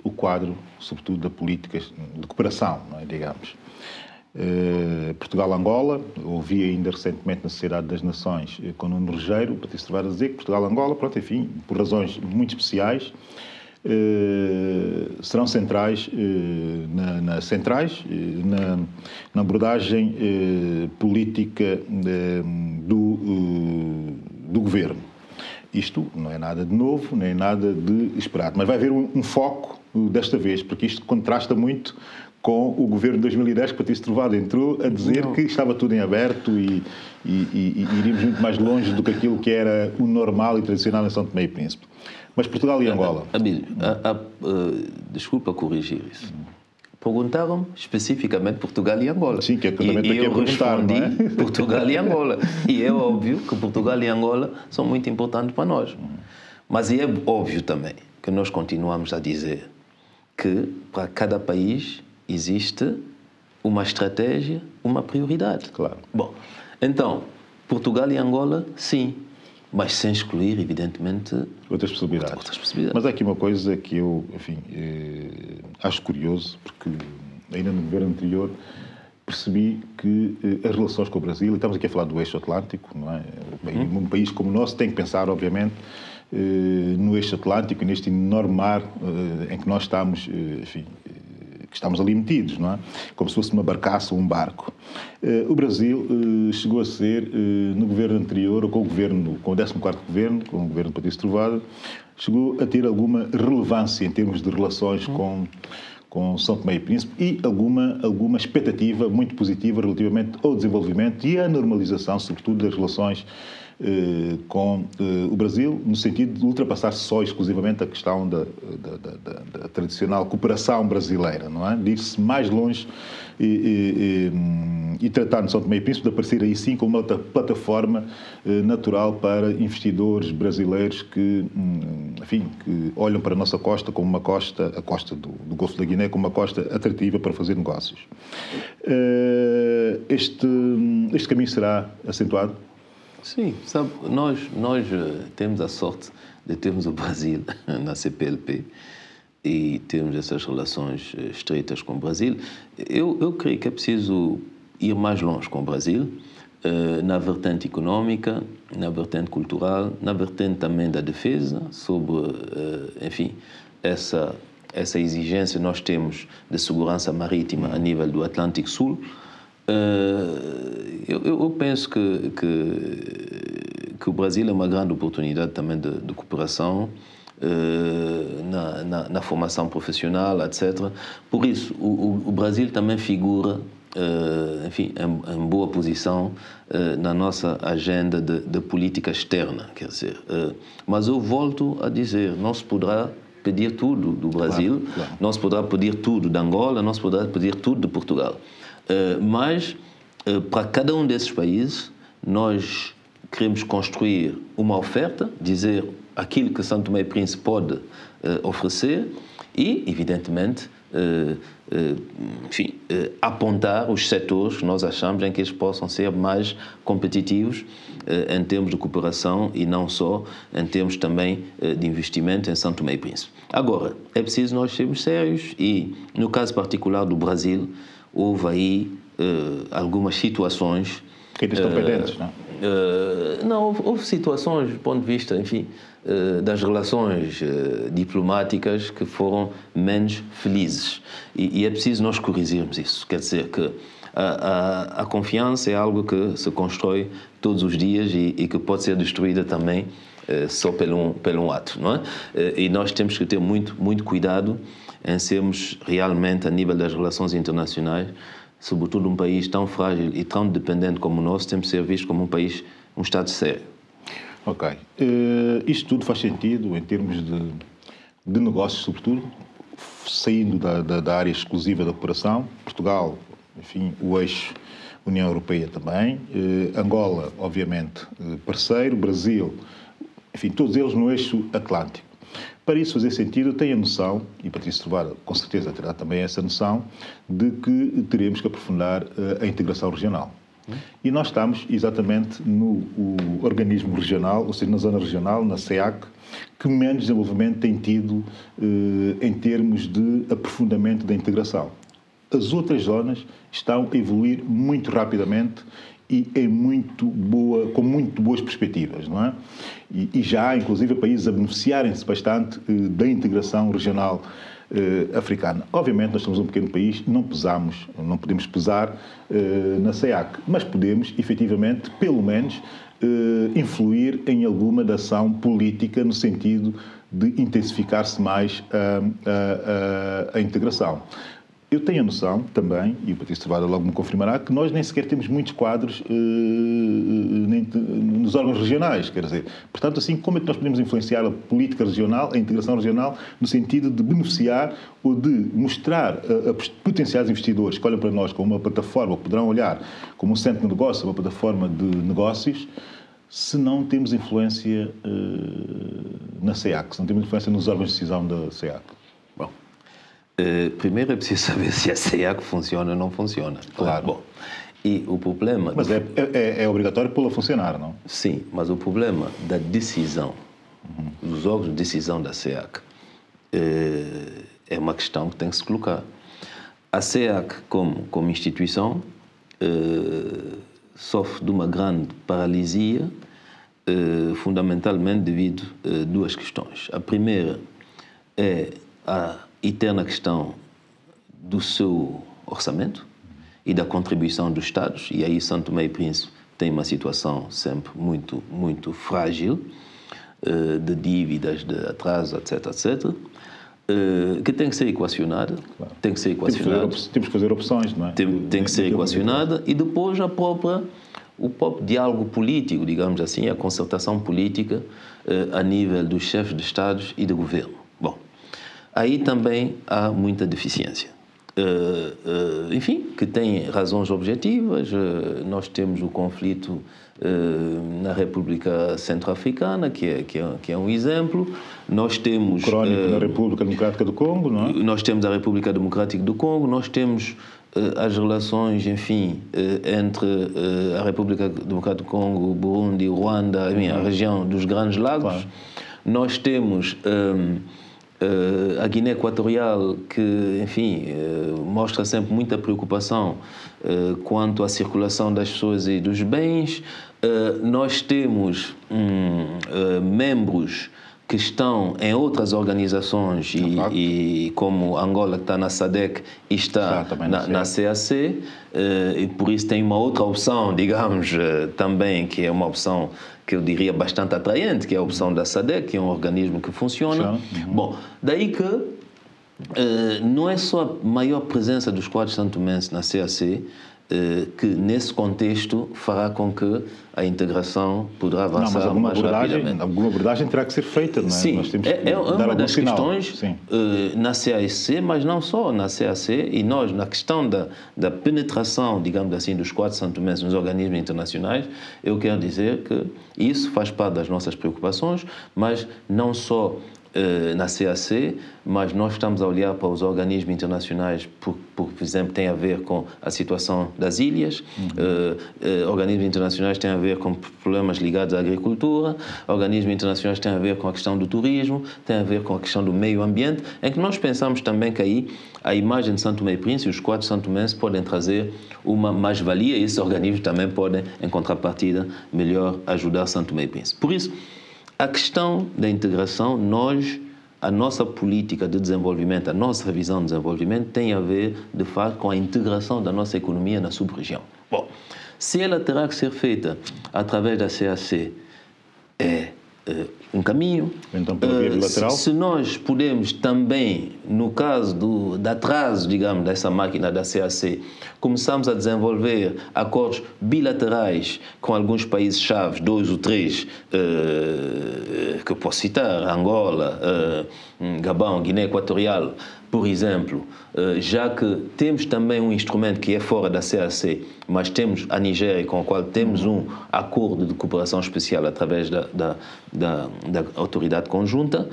o quadro, sobretudo, da política de cooperação, não é, digamos. Portugal-Angola, ouvi ainda recentemente na Sociedade das Nações com o Nuno Rogério, Patrício Trovada, dizer que Portugal-Angola, pronto, enfim, por razões muito especiais, serão centrais, na abordagem política do governo. Isto não é nada de novo, nem nada de esperado, mas vai haver um foco desta vez, porque isto contrasta muito com o governo de 2010, que Patrício Trovada entrou a dizer que estava tudo em aberto e iríamos muito mais longe do que aquilo que era o normal e tradicional em São Tomé e Príncipe. Mas Portugal e Angola... Abílio, desculpa corrigir isso. Perguntaram especificamente Portugal e Angola. Sim, que é também aqui a perguntar, não é? Portugal e Angola. E é óbvio que Portugal e Angola são muito importantes para nós. Mas é óbvio também que nós continuamos a dizer que para cada país existe uma estratégia, uma prioridade. Claro. Bom, então, Portugal e Angola, sim, mas sem excluir, evidentemente, outras possibilidades. Mas há aqui uma coisa que eu, enfim, acho curioso, porque ainda no governo anterior percebi que as relações com o Brasil, e estamos aqui a falar do eixo atlântico, não é? Um país como o nosso tem que pensar, obviamente, no eixo atlântico, neste enorme mar em que nós estamos, enfim, que estamos ali metidos, não é? Como se fosse uma barcaça ou um barco. O Brasil chegou a ser, no governo anterior, ou com o 14º governo, com o governo de Patrício Trovoada, chegou a ter alguma relevância em termos de relações com São Tomé e Príncipe e alguma expectativa muito positiva relativamente ao desenvolvimento e à normalização, sobretudo, das relações com o Brasil, no sentido de ultrapassar só exclusivamente a questão da tradicional cooperação brasileira, não é? De ir-se mais longe e tratar no São Tomé e Príncipe de aparecer aí sim como uma plataforma natural para investidores brasileiros que, enfim, que olham para a nossa costa como uma costa, a costa do Golfo da Guiné, como uma costa atrativa para fazer negócios. Este caminho será acentuado? Sim, sabe, nós temos a sorte de termos o Brasil na CPLP e temos essas relações estreitas com o Brasil. Eu creio que é preciso ir mais longe com o Brasil, na vertente econômica, na vertente cultural, na vertente também da defesa, sobre, enfim, essa exigência que nós temos de segurança marítima a nível do Atlântico Sul. Eu penso que o Brasil é uma grande oportunidade também de cooperação na formação profissional, etc. Por isso, o Brasil também figura, enfim, em boa posição na nossa agenda de política externa, quer dizer. Mas eu volto a dizer, não se poderá pedir tudo do Brasil, claro. Não se poderá pedir tudo de Angola, não se poderá pedir tudo de Portugal. Mas, para cada um desses países, nós queremos construir uma oferta, dizer aquilo que São Tomé e Príncipe pode oferecer e, evidentemente, enfim, apontar os setores que nós achamos em que eles possam ser mais competitivos em termos de cooperação e não só em termos também de investimento em São Tomé e Príncipe. Agora, é preciso nós sermos sérios e, no caso particular do Brasil, houve aí algumas situações... Que ainda estão pendentes, não? Não, houve situações, do ponto de vista, enfim, das relações diplomáticas que foram menos felizes. E é preciso nós corrigirmos isso. Quer dizer que a confiança é algo que se constrói todos os dias e que pode ser destruída também só pelo ato, não é? E nós temos que ter muito cuidado em sermos realmente, a nível das relações internacionais, sobretudo um país tão frágil e tão dependente como o nosso, temos que ser visto como um Estado sério. Ok. Isto tudo faz sentido em termos de negócios, sobretudo, saindo da área exclusiva da cooperação. Portugal, enfim, o eixo União Europeia também. Angola, obviamente, parceiro. Brasil, enfim, todos eles no eixo Atlântico. Para isso fazer sentido, eu tenho a noção, e Patrício Trovoada com certeza terá também essa noção, de que teremos que aprofundar a integração regional. E nós estamos exatamente no organismo regional, ou seja, na zona regional, na SEAC, que menos desenvolvimento tem tido em termos de aprofundamento da integração. As outras zonas estão a evoluir muito rapidamente e com muito boas perspectivas, não é? E já há, inclusive, países a beneficiarem-se bastante da integração regional africana. Obviamente, nós somos um pequeno país, não podemos pesar na SEAC, mas podemos, efetivamente, pelo menos, influir em alguma da ação política no sentido de intensificar-se mais a integração. Eu tenho a noção também, e o Patrício Trovoada logo me confirmará, que nós nem sequer temos muitos quadros nos órgãos regionais, quer dizer, portanto, assim, como é que nós podemos influenciar a política regional, a integração regional, no sentido de beneficiar ou de mostrar a potenciais investidores que olham para nós como uma plataforma, que poderão olhar como um centro de negócio, uma plataforma de negócios, se não temos influência na SEAC, se não temos influência nos órgãos de decisão da SEAC? Primeiro é preciso saber se a SEAC funciona ou não funciona. Claro. Bom, e o problema... Mas é obrigatório pô-la funcionar, não? Sim, mas o problema da decisão, dos órgãos de decisão da SEAC, é uma questão que tem que se colocar. A SEAC, como instituição, sofre de uma grande paralisia, fundamentalmente devido a duas questões. A primeira é a eterna questão do seu orçamento e da contribuição dos Estados, e aí São Tomé e Príncipe tem uma situação sempre muito, muito frágil, de dívidas, de atraso, etc., etc., que tem que ser equacionada. Claro. Tem que ser equacionada. Temos que fazer opções, não é? Tem que ser equacionada e depois o próprio diálogo político, digamos assim, a concertação política a nível dos chefes de Estados e de governo. Bom, aí também há muita deficiência. Enfim, que tem razões objetivas. Nós temos o conflito na República Centro-Africana, que é um exemplo. Nós temos... Crónico na República Democrática do Congo, não é? Nós temos a República Democrática do Congo, nós temos as relações, enfim, entre a República Democrática do Congo, Burundi, Ruanda, a região dos Grandes Lagos. Claro. Nós temos... a Guiné Equatorial, que, enfim, mostra sempre muita preocupação quanto à circulação das pessoas e dos bens. Nós temos membros que estão em outras organizações e como Angola que está na SADC e está na CAC, e por isso tem uma outra opção, digamos, também, que é uma opção que eu diria bastante atraente, que é a opção da SADC, que é um organismo que funciona. Bom, daí que não é só a maior presença dos quadros santomenses na CAC que, nesse contexto, fará com que a integração poderá avançar mais rapidamente. Alguma abordagem terá que ser feita, não é? Sim, nós temos que é uma das questões na CAC, mas não só na CAC, e nós, na questão da penetração, digamos assim, dos quadros santomenses nos organismos internacionais, eu quero dizer que isso faz parte das nossas preocupações, mas não só na CAC, mas nós estamos a olhar para os organismos internacionais, por exemplo, tem a ver com a situação das ilhas, organismos internacionais têm a ver com problemas ligados à agricultura, organismos internacionais têm a ver com a questão do turismo, têm a ver com a questão do meio ambiente, em que nós pensamos também que aí a imagem de São Tomé e Príncipe, os quadros santomenses podem trazer uma mais-valia e esses organismos também podem, em contrapartida, melhor ajudar São Tomé e Príncipe. Por isso, a questão da integração, a nossa política de desenvolvimento, a nossa visão de desenvolvimento tem a ver, de facto, com a integração da nossa economia na sub-região. Bom, se ela terá que ser feita através da CAC, é um caminho. Então, pela via bilateral? Se nós podemos também, no caso do atraso, digamos, dessa máquina da CAC, começamos a desenvolver acordos bilaterais com alguns países-chave, 2 ou 3, que eu posso citar, Angola, Gabão, Guiné Equatorial, por exemplo, já que temos também um instrumento que é fora da CAC, mas temos a Nigéria, com a qual temos um acordo de cooperação especial através da autoridade conjunta,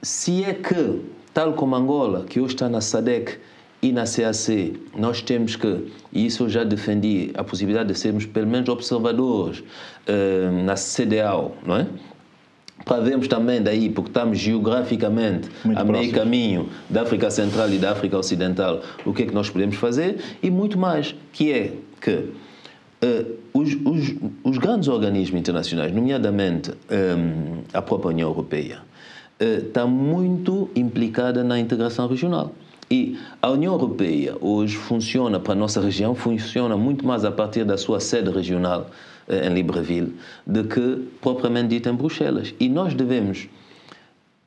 se é que, tal como Angola, que hoje está na SADC e na CAC, nós temos que, e isso eu já defendi, a possibilidade de sermos pelo menos observadores na CEDEAO, não é? Para vermos também daí, porque estamos geograficamente muito a meio caminho da África Central e da África Ocidental, o que é que nós podemos fazer e muito mais, que é que os grandes organismos internacionais, nomeadamente a própria União Europeia, está muito implicada na integração regional. E a União Europeia hoje funciona, para a nossa região, funciona muito mais a partir da sua sede regional em Libreville, do que propriamente dito em Bruxelas. E nós devemos,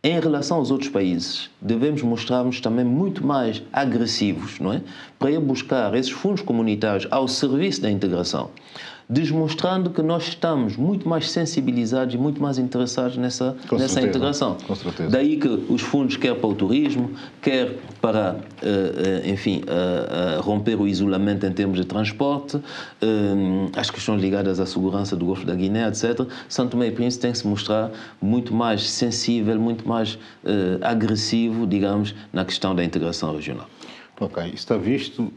em relação aos outros países, devemos mostrar-nos também muito mais agressivos, não é? Para ir buscar esses fundos comunitários ao serviço da integração, demonstrando que nós estamos muito mais sensibilizados e muito mais interessados nessa integração. Com certeza. Daí que os fundos, quer para o turismo, quer para, enfim, romper o isolamento em termos de transporte, as questões ligadas à segurança do Golfo da Guiné, etc., São Tomé e Príncipe tem que se mostrar muito mais sensível, muito mais agressivo, digamos, na questão da integração regional. Ok, isso está visto.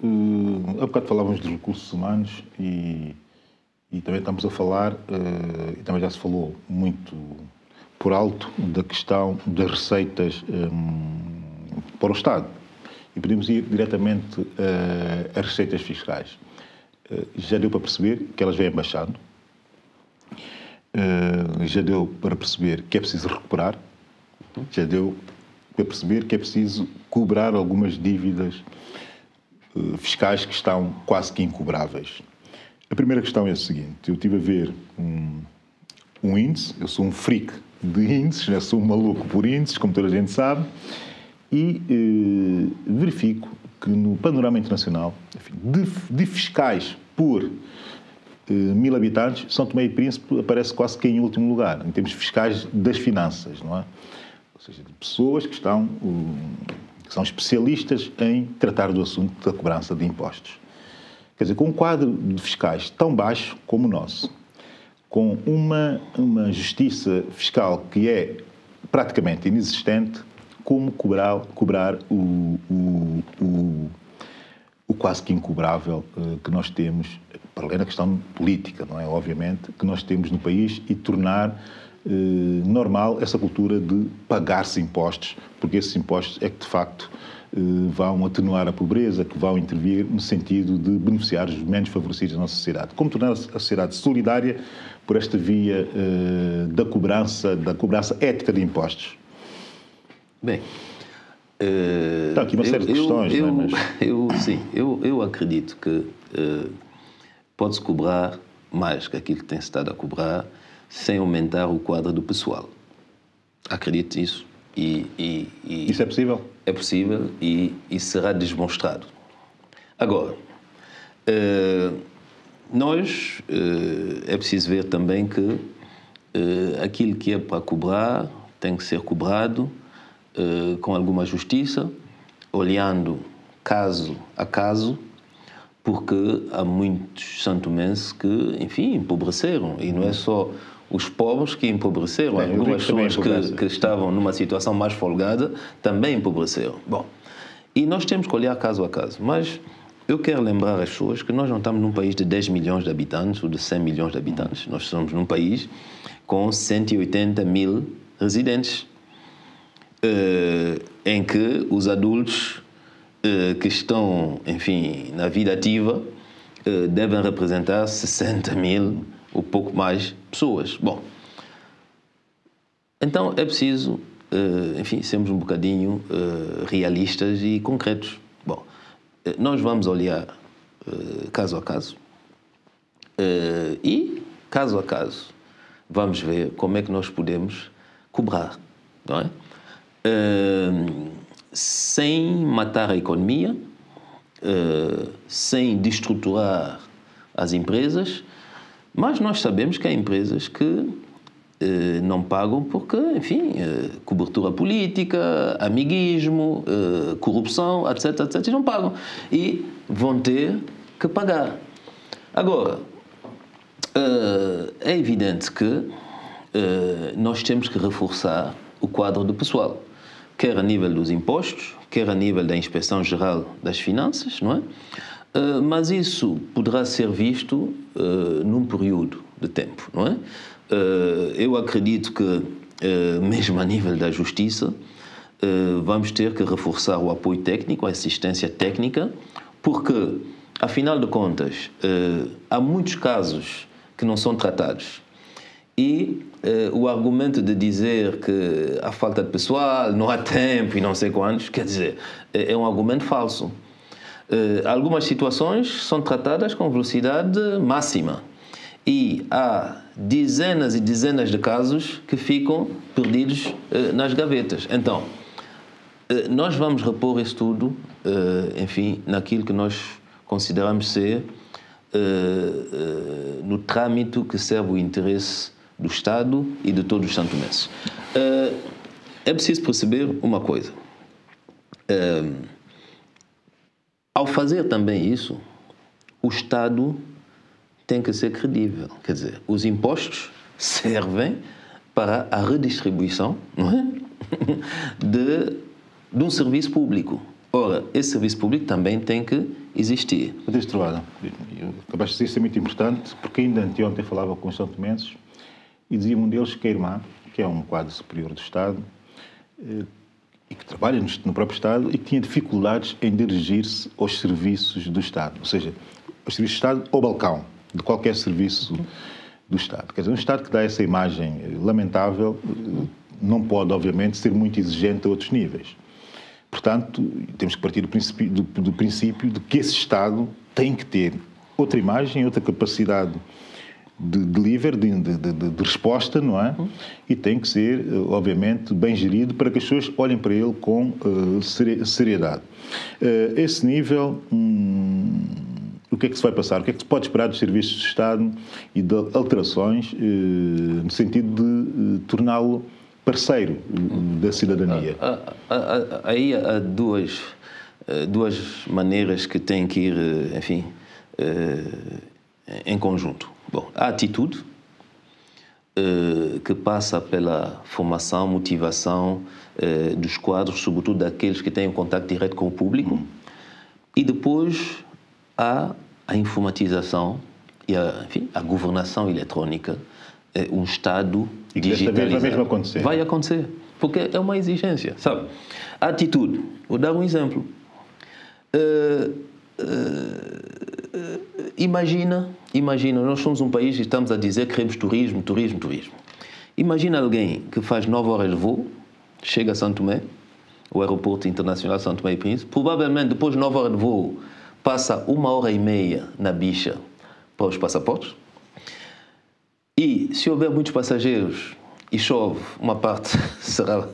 Há bocado falávamos de recursos humanos e também estamos a falar, e também já se falou muito por alto, da questão das receitas para o Estado. E podemos ir diretamente às receitas fiscais. Já deu para perceber que elas vêm baixando. Já deu para perceber que é preciso recuperar. Já deu para perceber que é preciso cobrar algumas dívidas fiscais que estão quase que incobráveis. A primeira questão é a seguinte: eu estive a ver um índice, eu sou um freak de índices, né? Sou um maluco por índices, como toda a gente sabe, e verifico que no panorama internacional, enfim, de fiscais por 1000 habitantes, São Tomé e Príncipe aparece quase que em último lugar, em termos fiscais das finanças, não é? Ou seja, de pessoas que são especialistas em tratar do assunto da cobrança de impostos. Quer dizer, com um quadro de fiscais tão baixo como o nosso, com uma justiça fiscal que é praticamente inexistente, como cobrar o quase que incobrável que nós temos, para além da questão política, não é? Obviamente, que nós temos no país, e tornar normal essa cultura de pagar-se impostos, porque esses impostos é que, de facto, vão atenuar a pobreza, que vão intervir no sentido de beneficiar os menos favorecidos da nossa sociedade. Como tornar a sociedade solidária por esta via da cobrança ética de impostos? Bem, está aqui uma série de questões, não é? Eu acredito que pode-se cobrar mais que aquilo que tem estado a cobrar sem aumentar o quadro do pessoal. Acredito nisso. Isso é possível? É possível e será demonstrado. Agora, nós é preciso ver também que aquilo que é para cobrar tem que ser cobrado com alguma justiça, olhando caso a caso, porque há muitos santomenses que, enfim, empobreceram, e não é só os pobres que empobreceram, algumas pessoas que estavam numa situação mais folgada também empobreceram. Bom, e nós temos que olhar caso a caso, mas eu quero lembrar às pessoas que nós não estamos num país de 10 milhões de habitantes ou de 100 milhões de habitantes, nós estamos num país com 180 mil residentes, em que os adultos que estão, enfim, na vida ativa devem representar 60 mil ou pouco mais pessoas. Bom, então é preciso, enfim, sermos um bocadinho realistas e concretos. Bom, nós vamos olhar caso a caso e, caso a caso, vamos ver como é que nós podemos cobrar, não é? Sem matar a economia, sem destruturar as empresas, mas nós sabemos que há empresas que não pagam porque, enfim, cobertura política, amiguismo, corrupção, etc, etc, e não pagam. E vão ter que pagar. Agora, é evidente que nós temos que reforçar o quadro do pessoal, quer a nível dos impostos, quer a nível da Inspeção Geral das Finanças, não é? Mas isso poderá ser visto num período de tempo, não é? Eu acredito que, mesmo a nível da Justiça, vamos ter que reforçar o apoio técnico, a assistência técnica, porque, afinal de contas, há muitos casos que não são tratados. E o argumento de dizer que há falta de pessoal, não há tempo e não sei quantos, quer dizer, é um argumento falso. Algumas situações são tratadas com velocidade máxima e há dezenas e dezenas de casos que ficam perdidos nas gavetas. Então, nós vamos repor isso tudo, enfim, naquilo que nós consideramos ser no trâmite que serve o interesse do Estado e de todos os santomenses. É preciso perceber uma coisa. Ao fazer também isso, o Estado tem que ser credível. Quer dizer, os impostos servem para a redistribuição, não é? de um serviço público. Ora, esse serviço público também tem que existir. Patrício Trovoada, acabaste de dizer, isso é muito importante, porque ainda anteontem falava com os santomenses e dizia um deles que a irmã, que é um quadro superior do Estado, e que trabalha no próprio Estado, e que tinha dificuldades em dirigir-se aos serviços do Estado. Ou seja, aos serviços do Estado ao balcão de qualquer serviço do Estado. Quer dizer, um Estado que dá essa imagem lamentável, não pode, obviamente, ser muito exigente a outros níveis. Portanto, temos que partir do princípio de que esse Estado tem que ter outra imagem, outra capacidade de delivery, de resposta, não é? E tem que ser, obviamente, bem gerido para que as pessoas olhem para ele com seriedade. Esse nível, o que é que se vai passar? O que é que se pode esperar dos serviços de Estado e de alterações no sentido de torná-lo parceiro da cidadania? Aí há duas maneiras que têm que ir, enfim, em conjunto. Bom, a atitude, que passa pela formação, motivação dos quadros, sobretudo daqueles que têm um contato direto com o público, e depois há a informatização e a governação eletrónica, um Estado digitalizado. Desta vez vai mesmo acontecer. Vai acontecer, porque é uma exigência, sabe? A atitude, vou dar um exemplo. Imagina, nós somos um país e estamos a dizer que queremos turismo. Imagina alguém que faz 9 horas de voo, chega a São Tomé, o aeroporto internacional de São Tomé e Príncipe, provavelmente depois de 9 horas de voo, passa 1h30 na bicha para os passaportes, e se houver muitos passageiros e chove, uma parte será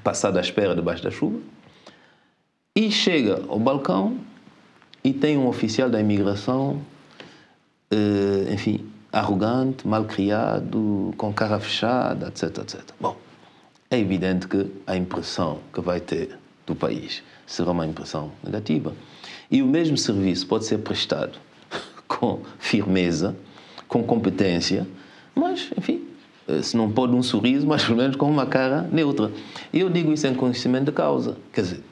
passada à espera debaixo da chuva, e chega ao balcão e tem um oficial da imigração, enfim, arrogante, malcriado, com cara fechada, etc. Bom, é evidente que a impressão que vai ter do país será uma impressão negativa. E o mesmo serviço pode ser prestado com firmeza, com competência, mas, enfim, se não pode um sorriso, mas pelo menos com uma cara neutra. E eu digo isso em conhecimento de causa. Quer dizer,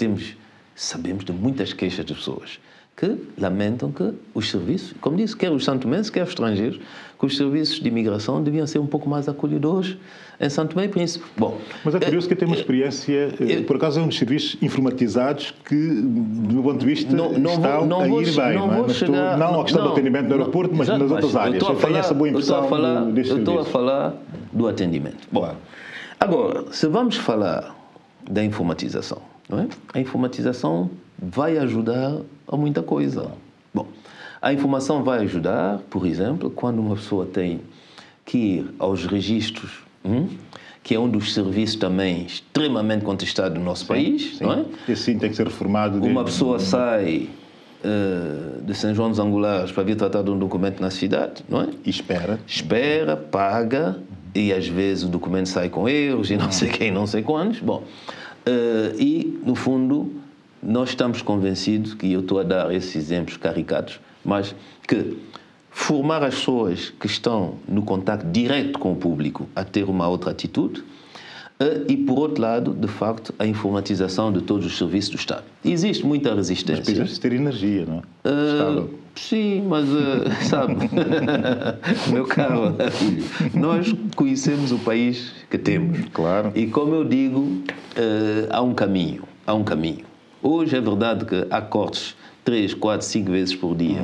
sabemos de muitas queixas de pessoas que lamentam que os serviços, como disse, quer os santomenses, quer os estrangeiros, que os serviços de imigração deviam ser um pouco mais acolhedores em São Tomé e Príncipe. Bom, mas é curioso que tem uma experiência, por acaso é um dos serviços informatizados que, do meu ponto de vista, estão a ir bem. Não a questão do atendimento no aeroporto, mas nas outras áreas. Eu tenho essa boa impressão deste serviço. Eu estou a falar do atendimento. Bom, claro. Agora, se vamos falar da informatização, não é? A informatização vai ajudar a muita coisa. Bom, a informação vai ajudar, por exemplo, quando uma pessoa tem que ir aos registros, que é um dos serviços também extremamente contestado no nosso país, não é? Esse sim tem que ser reformado. Uma pessoa sai de São João dos Angulares para vir tratar de um documento na cidade, não é? E espera. Espera, paga, e às vezes o documento sai com erros e não sei quem, não sei quantos. Bom, e, no fundo, nós estamos convencidos, que eu estou a dar esses exemplos caricatos, mas que formar as pessoas que estão no contacto direto com o público a ter uma outra atitude e, por outro lado, de facto, a informatização de todos os serviços do Estado. Existe muita resistência. Mas precisa ter energia, não é? Sim, mas, sabe, meu caro filho, nós conhecemos o país que temos. Claro. E, como eu digo, há um caminho. Hoje é verdade que há cortes 3, 4, 5 vezes por dia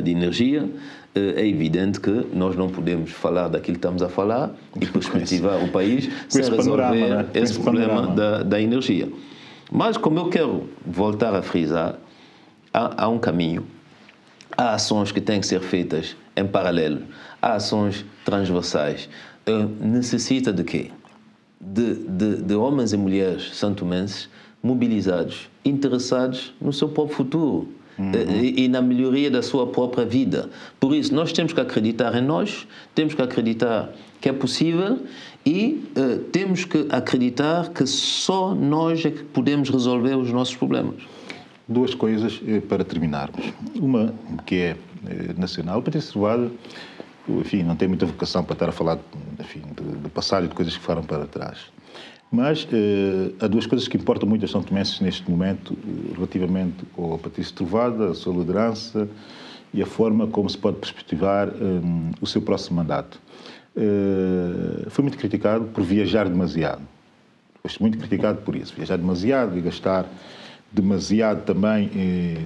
de energia. É evidente que nós não podemos falar daquilo que estamos a falar e perspectivar o país sem resolver esse problema da energia. Mas, como eu quero voltar a frisar, há um caminho. Há ações que têm que ser feitas em paralelo. Há ações transversais. Necessita de quê? De homens e mulheres santomenses mobilizados, interessados no seu próprio futuro e na melhoria da sua própria vida. Por isso, nós temos que acreditar em nós, temos que acreditar que é possível e temos que acreditar que só nós é que podemos resolver os nossos problemas. 2 coisas para terminarmos. Uma que é nacional, para ter observado, enfim, não tem muita vocação para estar a falar, enfim, do passado e de coisas que foram para trás. Mas há 2 coisas que importam muito aos São Tomenses neste momento, relativamente ao Patrício Trovoada, a sua liderança e a forma como se pode perspectivar o seu próximo mandato. Foi muito criticado por viajar demasiado. Foi muito criticado por isso, viajar demasiado e gastar demasiado também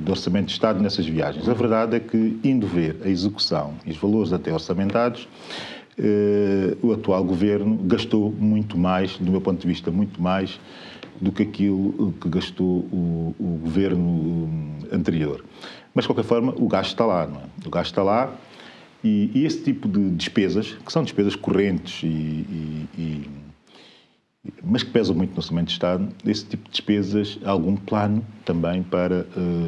do Orçamento de Estado nessas viagens. A verdade é que, indo ver a execução e os valores até orçamentados, o atual governo gastou muito mais, do meu ponto de vista, muito mais do que aquilo que gastou o governo anterior. Mas, de qualquer forma, o gasto está lá, não é? O gasto está lá e esse tipo de despesas, que são despesas correntes mas que pesam muito no orçamento de Estado, esse tipo de despesas, há algum plano também para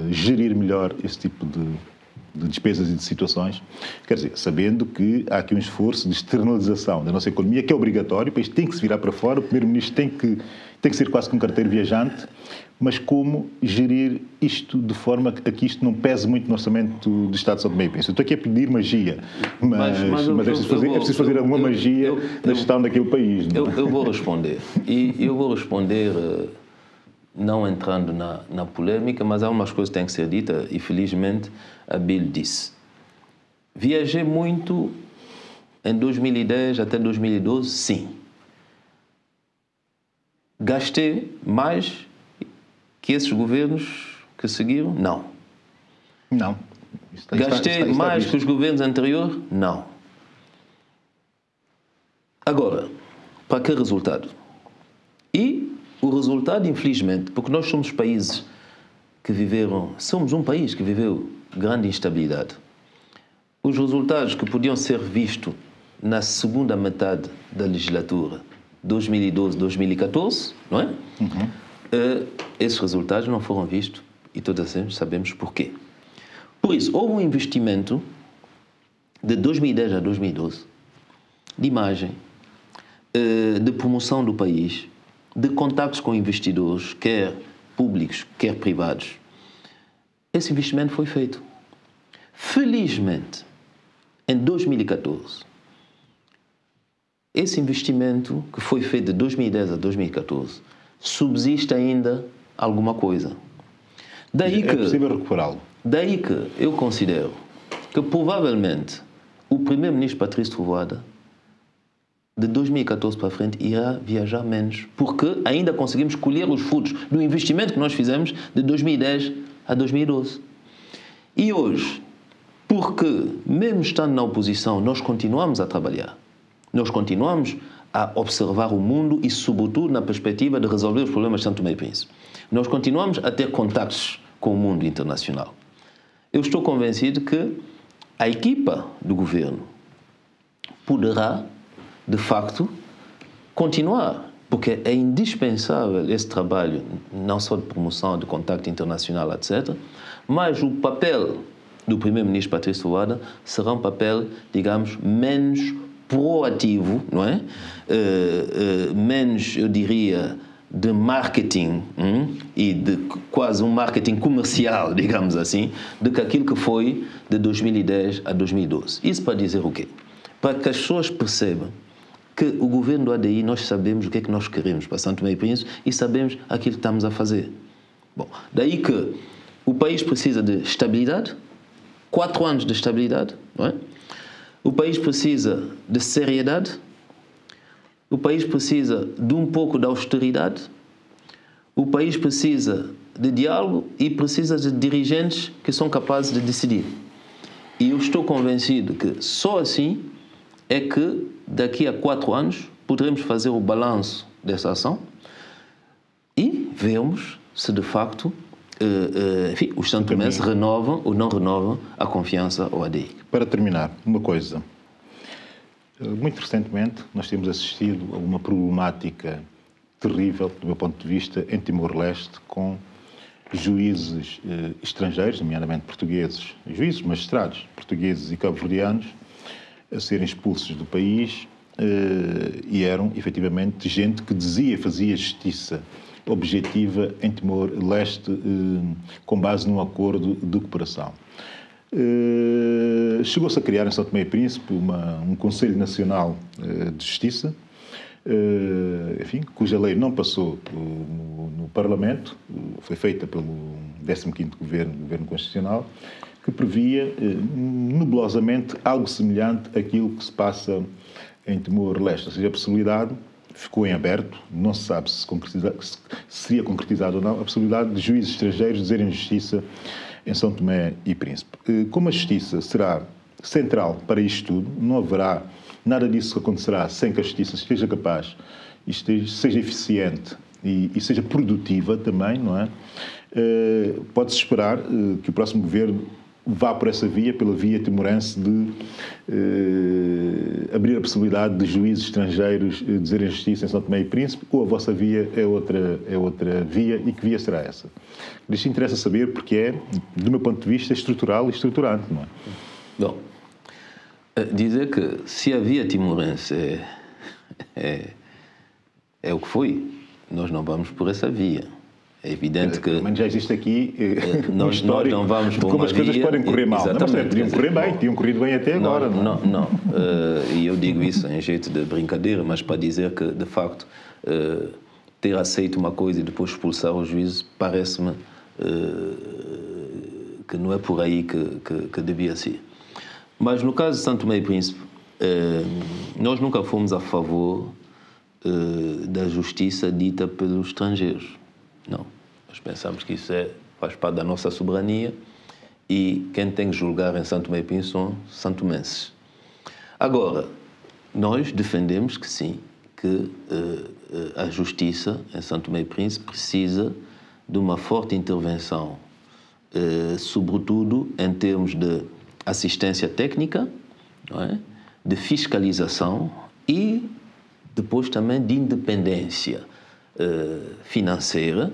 gerir melhor esse tipo de despesas e de situações, quer dizer, sabendo que há aqui um esforço de externalização da nossa economia, que é obrigatório, o país tem que se virar para fora, o Primeiro-Ministro tem que ser quase que um carteiro viajante, mas como gerir isto de forma a que isto não pese muito no orçamento do Estado de São Tomé e Príncipe? Eu estou aqui a pedir magia, mas é preciso fazer alguma magia na gestão daquele país. Não? Eu vou responder, e eu vou responder não entrando na polêmica, mas há umas coisas que têm que ser ditas, e felizmente a Bill disse. Viajei muito em 2010 até 2012, sim. Gastei mais que esses governos que seguiram? Não. Não. Gastei mais que os governos anteriores? Não. Agora, para que resultado? E o resultado, infelizmente, porque nós somos países que somos um país que viveu grande instabilidade. Os resultados que podiam ser vistos na segunda metade da legislatura, 2012-2014, não é? Esses resultados não foram vistos e todos sabemos porquê. Por isso, houve um investimento de 2010 a 2012 de imagem, de promoção do país, de contactos com investidores, quer públicos, quer privados. Esse investimento foi feito. Felizmente, em 2014, esse investimento que foi feito de 2010 a 2014 subsiste ainda alguma coisa. É possível recuperá-lo. Daí que eu considero que provavelmente o primeiro-ministro Patrício Trovoada de 2014 para frente irá viajar menos, porque ainda conseguimos colher os frutos do investimento que nós fizemos de 2010 a 2012. E hoje, porque mesmo estando na oposição, nós continuamos a trabalhar, nós continuamos a observar o mundo e, sobretudo, na perspectiva de resolver os problemas de São Tomé e Príncipe. Nós continuamos a ter contactos com o mundo internacional. Eu estou convencido que a equipa do governo poderá, de facto, continuar, porque é indispensável esse trabalho, não só de promoção, de contacto internacional, etc., mas o papel do primeiro-ministro Patrício Trovoada será um papel, digamos, menos proativo, não é? Menos, eu diria, de marketing e de quase um marketing comercial, digamos assim, do que aquilo que foi de 2010 a 2012. Isso para dizer o quê? Para que as pessoas percebam que o governo do ADI, nós sabemos o que é que nós queremos para São Tomé e Príncipe e sabemos aquilo que estamos a fazer. Bom, daí que o país precisa de estabilidade, 4 anos de estabilidade, não é? O país precisa de seriedade, o país precisa de um pouco de austeridade, o país precisa de diálogo e precisa de dirigentes que são capazes de decidir. E eu estou convencido que só assim é que daqui a 4 anos poderemos fazer o balanço dessa ação e vermos se de facto os santomenses renovam ou não renovam a confiança ao ADI. Para terminar, uma coisa. Muito recentemente nós temos assistido a uma problemática terrível, do meu ponto de vista, em Timor-Leste, com juízes estrangeiros, nomeadamente portugueses, juízes magistrados portugueses e cabo-verdianos, a serem expulsos do país e eram, efetivamente, gente que fazia justiça objetiva em Timor-Leste com base num acordo de cooperação. Chegou-se a criar em São Tomé e Príncipe um Conselho Nacional de Justiça, cuja lei não passou no Parlamento, foi feita pelo 15º Governo Constitucional, que previa nebulosamente algo semelhante àquilo que se passa em Timor-Leste, ou seja, a possibilidade ficou em aberto, não se sabe se seria concretizado ou não, a possibilidade de juízes estrangeiros dizerem justiça em São Tomé e Príncipe. Como a justiça será central para isto tudo, não haverá nada disso acontecerá sem que a justiça esteja capaz e seja eficiente e seja produtiva também, não é? Pode-se esperar que o próximo governo vá por essa via, pela via timorense de abrir a possibilidade de juízes estrangeiros dizerem justiça em São Tomé e Príncipe, ou a vossa via é outra via, e que via será essa? Isto interessa saber porque é, do meu ponto de vista, estrutural e estruturante, não é? Bom, dizer que se a via timorense é o que foi, nós não vamos por essa via. É evidente que... Mas já existe aqui nós não vamos por como uma as coisas via, podem correr mal. Não, mas podiam correr bem, tinham corrido bem até agora. Não. E eu digo isso em jeito de brincadeira, mas para dizer que, de facto, ter aceito uma coisa e depois expulsar o juiz, parece-me que não é por aí que devia ser. Mas no caso de São Tomé e Príncipe, nós nunca fomos a favor da justiça dita pelos estrangeiros. Não. Nós pensamos que isso faz parte da nossa soberania e quem tem que julgar em São Tomé e Príncipe são santomenses. Agora, nós defendemos que sim, que a justiça em São Tomé e Príncipe precisa de uma forte intervenção, sobretudo em termos de assistência técnica, não é? De fiscalização e depois também de independência financeira,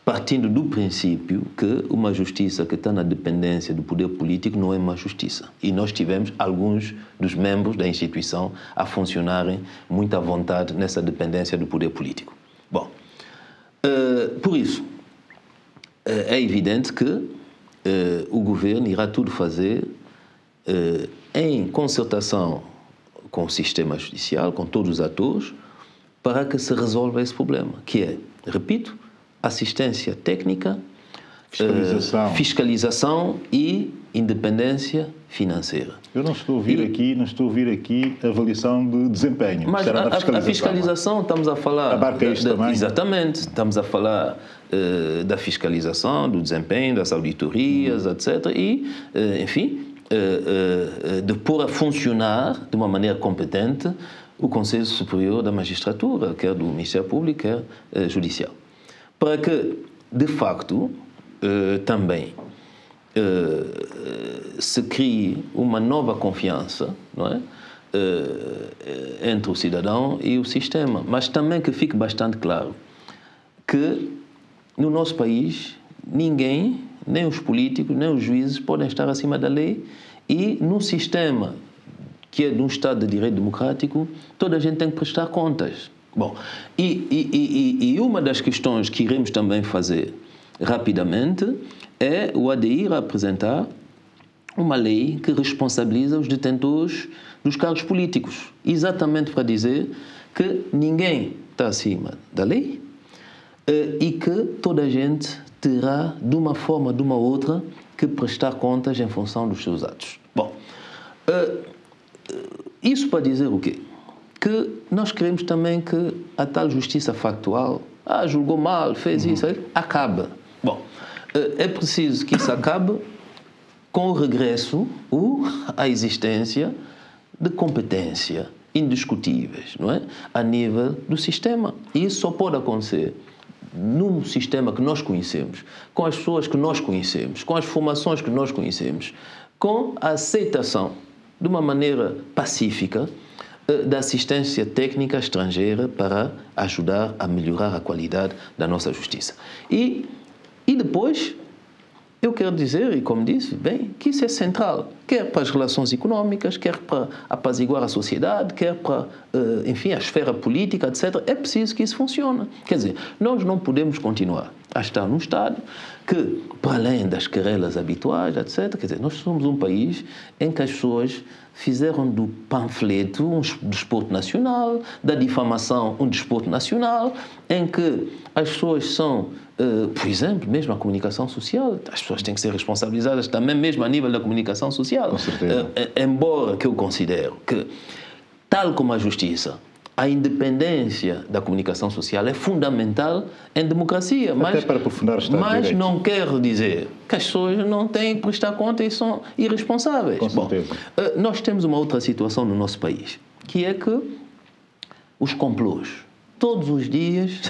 partindo do princípio que uma justiça que está na dependência do poder político não é uma justiça. E nós tivemos alguns dos membros da instituição a funcionarem muito à vontade nessa dependência do poder político. Bom, por isso, é evidente que o governo irá tudo fazer em concertação com o sistema judicial, com todos os atores, para que se resolva esse problema, que é, repito, assistência técnica, fiscalização e independência financeira. Eu não estou a ouvir aqui a avaliação de desempenho. Mas a fiscalização, estamos a falar... Abarca isto também? Exatamente. Estamos a falar da fiscalização, do desempenho, das auditorias, etc. E, enfim, de pôr a funcionar de uma maneira competente o Conselho Superior da Magistratura, quer do Ministério Público, quer judicial. Para que, de facto, também se crie uma nova confiança, não é? Entre o cidadão e o sistema. Mas também que fique bastante claro que, no nosso país, ninguém, nem os políticos, nem os juízes, podem estar acima da lei e, num sistema que é de um Estado de Direito Democrático, toda a gente tem que prestar contas. Bom, e uma das questões que iremos também fazer rapidamente é o ADI apresentar uma lei que responsabiliza os detentores dos cargos políticos, exatamente para dizer que ninguém está acima da lei e que toda a gente terá, de uma forma ou de uma outra, que prestar contas em função dos seus atos. Bom, isso para dizer o quê? Que nós queremos também que a tal justiça factual, julgou mal, fez isso, acabe. Bom, é preciso que isso acabe com o regresso à existência de competência indiscutíveis, não é? A nível do sistema. E isso só pode acontecer num sistema que nós conhecemos, com as pessoas que nós conhecemos, com as formações que nós conhecemos, com a aceitação de uma maneira pacífica da assistência técnica estrangeira para ajudar a melhorar a qualidade da nossa justiça. E depois, eu quero dizer, e como disse, bem, que isso é central, quer para as relações económicas, quer para apaziguar a sociedade, quer para, enfim, a esfera política, etc. É preciso que isso funcione. Quer dizer, nós não podemos continuar a estar num Estado que, para além das querelas habituais, etc., quer dizer, nós somos um país em que as pessoas fizeram do panfleto um desporto nacional, da difamação um desporto nacional, em que as pessoas são, por exemplo, mesmo a comunicação social, as pessoas têm que ser responsabilizadas também mesmo a nível da comunicação social. Com certeza. Embora que eu considero que, tal como a justiça, a independência da comunicação social é fundamental em democracia. Até para aprofundar o Estado de Direito. Mas não quer dizer que as pessoas não têm que prestar conta e são irresponsáveis. Com certeza. Bom, nós temos uma outra situação no nosso país, que é que os complôs. Todos os dias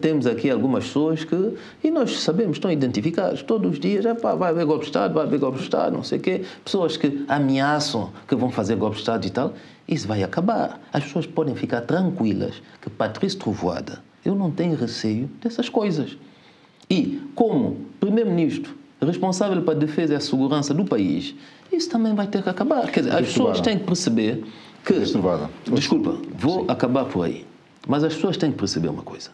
temos aqui algumas pessoas que, e nós sabemos, estão identificados, todos os dias, vai haver golpe de Estado, vai haver golpe de Estado, não sei o quê, pessoas que ameaçam que vão fazer golpe de Estado e tal, isso vai acabar. As pessoas podem ficar tranquilas que Patrício Trovoada, eu não tenho receio dessas coisas. E como primeiro-ministro responsável para a defesa e a segurança do país, isso também vai ter que acabar. Quer dizer, as pessoas têm que perceber que... Desculpa, vou acabar por aí. Mas as pessoas têm que perceber uma coisa.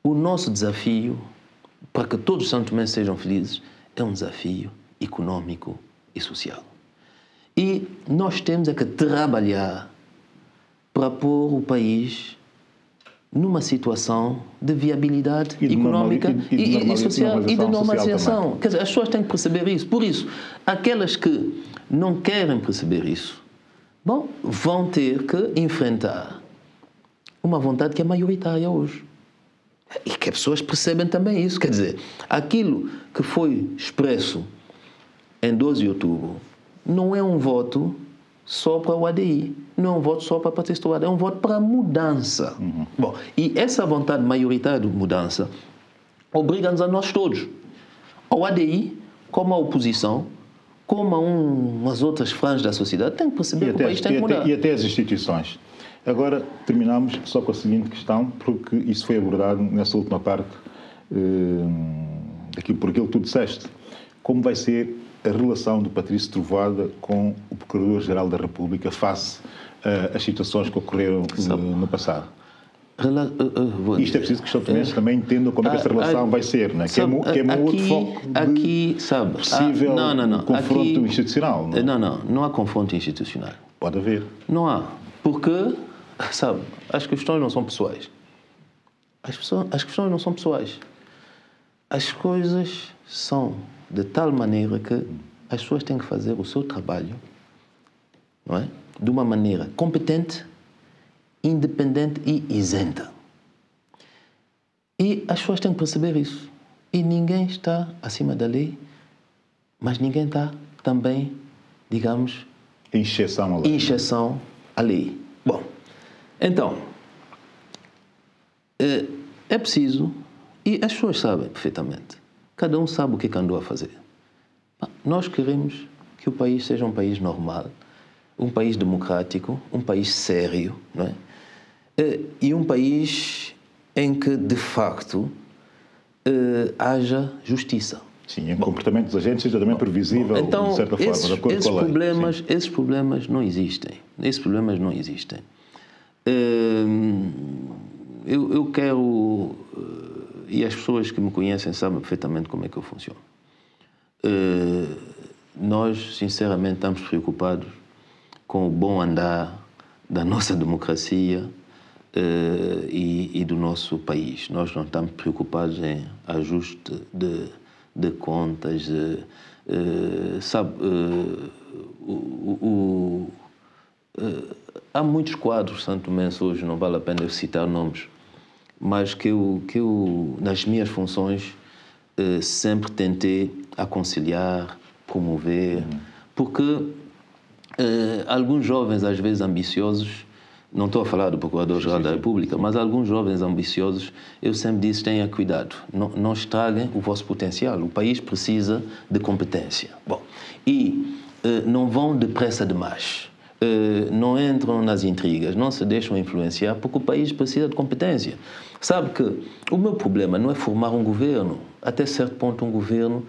O nosso desafio, para que todos os santomenses sejam felizes, é um desafio econômico e social. E nós temos que trabalhar para pôr o país numa situação de viabilidade económica e social e de normalização. Quer dizer, as pessoas têm que perceber isso. Por isso, aquelas que não querem perceber isso, bom, vão ter que enfrentar uma vontade que é maioritária hoje. E que as pessoas percebem também isso. Quer dizer, aquilo que foi expresso em 12 de outubro não é um voto só para o ADI, não é um voto só para Patrício Trovoada, é um voto para a mudança. Bom, e essa vontade maioritária de mudança obriga-nos a nós todos, ao ADI, como à oposição, como a umas outras franjas da sociedade, tem que perceber que o país tem que mudar. E até as instituições. Agora, terminamos só com a seguinte questão, porque isso foi abordado nessa última parte, por aquilo que tu disseste. Como vai ser a relação do Patrício Trovoada com o Procurador-Geral da República face às situações que ocorreram no passado? Isto é preciso que os santomenses também entendam como é que esta relação vai ser, né? Que é um outro foco de possível confronto institucional. Não há confronto institucional. Pode haver. Não há. Porque, sabe, as questões não são pessoais. As questões não são pessoais. As coisas são de tal maneira que as pessoas têm que fazer o seu trabalho, não é? De uma maneira competente, independente e isenta. E as pessoas têm que perceber isso. E ninguém está acima da lei, mas ninguém está também, digamos... Em exceção à lei. Em exceção à lei. Bom, então, é preciso, e as pessoas sabem perfeitamente, cada um sabe o que andou a fazer. Nós queremos que o país seja um país normal, um país democrático, um país sério, não é? E um país em que, de facto, haja justiça. Sim, o comportamento dos agentes seja também previsível, então, de certa forma, de acordo com a lei. Esses problemas não existem. Esses problemas não existem. Eu quero... E as pessoas que me conhecem sabem perfeitamente como é que eu funciono. Nós, sinceramente, estamos preocupados com o bom andar da nossa democracia e do nosso país. Nós não estamos preocupados em ajuste de contas. Há muitos quadros santomenses hoje, não vale a pena eu citar nomes, mas que eu nas minhas funções, sempre tentei aconselhar, promover, porque alguns jovens, às vezes ambiciosos, não estou a falar do Procurador-Geral da República, mas alguns jovens ambiciosos, eu sempre disse, tenha cuidado, não estraguem o vosso potencial. O país precisa de competência. Bom, e não vão depressa demais. Não entram nas intrigas, não se deixam influenciar, porque o país precisa de competência. Sabe que o meu problema não é formar um governo. Até certo ponto, um governo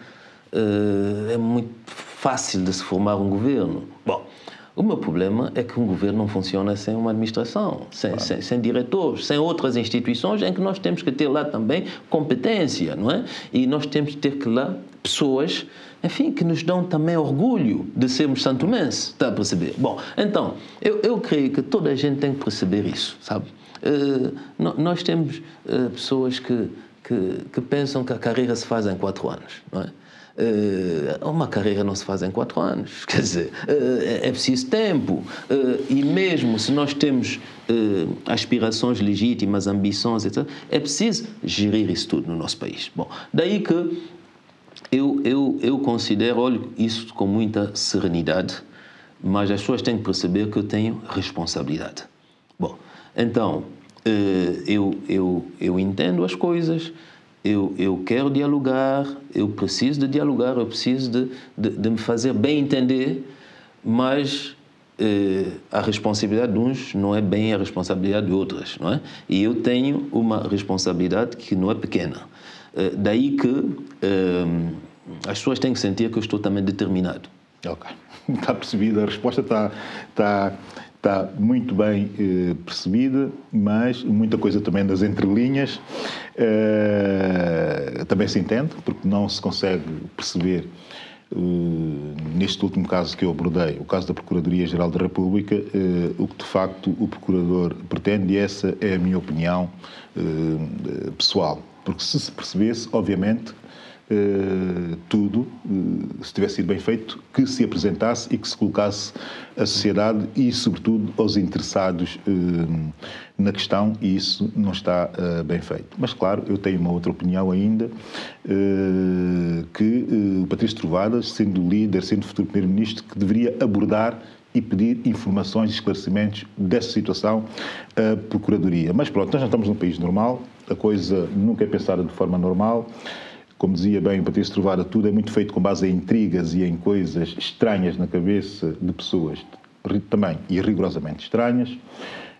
é muito fácil de se formar um governo. Bom, o meu problema é que um governo não funciona sem uma administração, sem diretores, sem outras instituições em que nós temos que ter lá também competência, não é? E nós temos que ter que lá pessoas, enfim, que nos dão também orgulho de sermos santomenses, está a perceber? Bom, então, eu creio que toda a gente tem que perceber isso, sabe? Nós temos pessoas que pensam que a carreira se faz em 4 anos, não é? Uma carreira não se faz em 4 anos, quer dizer, é preciso tempo, e mesmo se nós temos aspirações legítimas, ambições, etc., é preciso gerir isso tudo no nosso país. Bom, daí que eu considero, olho isso com muita serenidade, mas as pessoas têm que perceber que eu tenho responsabilidade. Bom, então, eu entendo as coisas, eu quero dialogar, eu preciso de dialogar, eu preciso de me fazer bem entender, mas a responsabilidade de uns não é bem a responsabilidade de outras, não é? E eu tenho uma responsabilidade que não é pequena. Daí que as pessoas têm que sentir que eu estou também determinado. Ok, está percebida, a resposta está muito bem percebida, mas muita coisa também das entrelinhas também se entende, porque não se consegue perceber, neste último caso que eu abordei, o caso da Procuradoria-Geral da República, o que de facto o Procurador pretende, e essa é a minha opinião pessoal. Porque se percebesse, obviamente, tudo, se tivesse sido bem feito, que se apresentasse e que se colocasse a sociedade e, sobretudo, aos interessados na questão, e isso não está bem feito. Mas, claro, eu tenho uma outra opinião ainda, que o Patrício Trovoada, sendo líder, sendo futuro primeiro-ministro, que deveria abordar e pedir informações e esclarecimentos dessa situação à Procuradoria. Mas pronto, nós já estamos num país normal, a coisa nunca é pensada de forma normal. Como dizia bem o Patrício Trovoada, tudo é muito feito com base em intrigas e em coisas estranhas na cabeça de pessoas também e rigorosamente estranhas.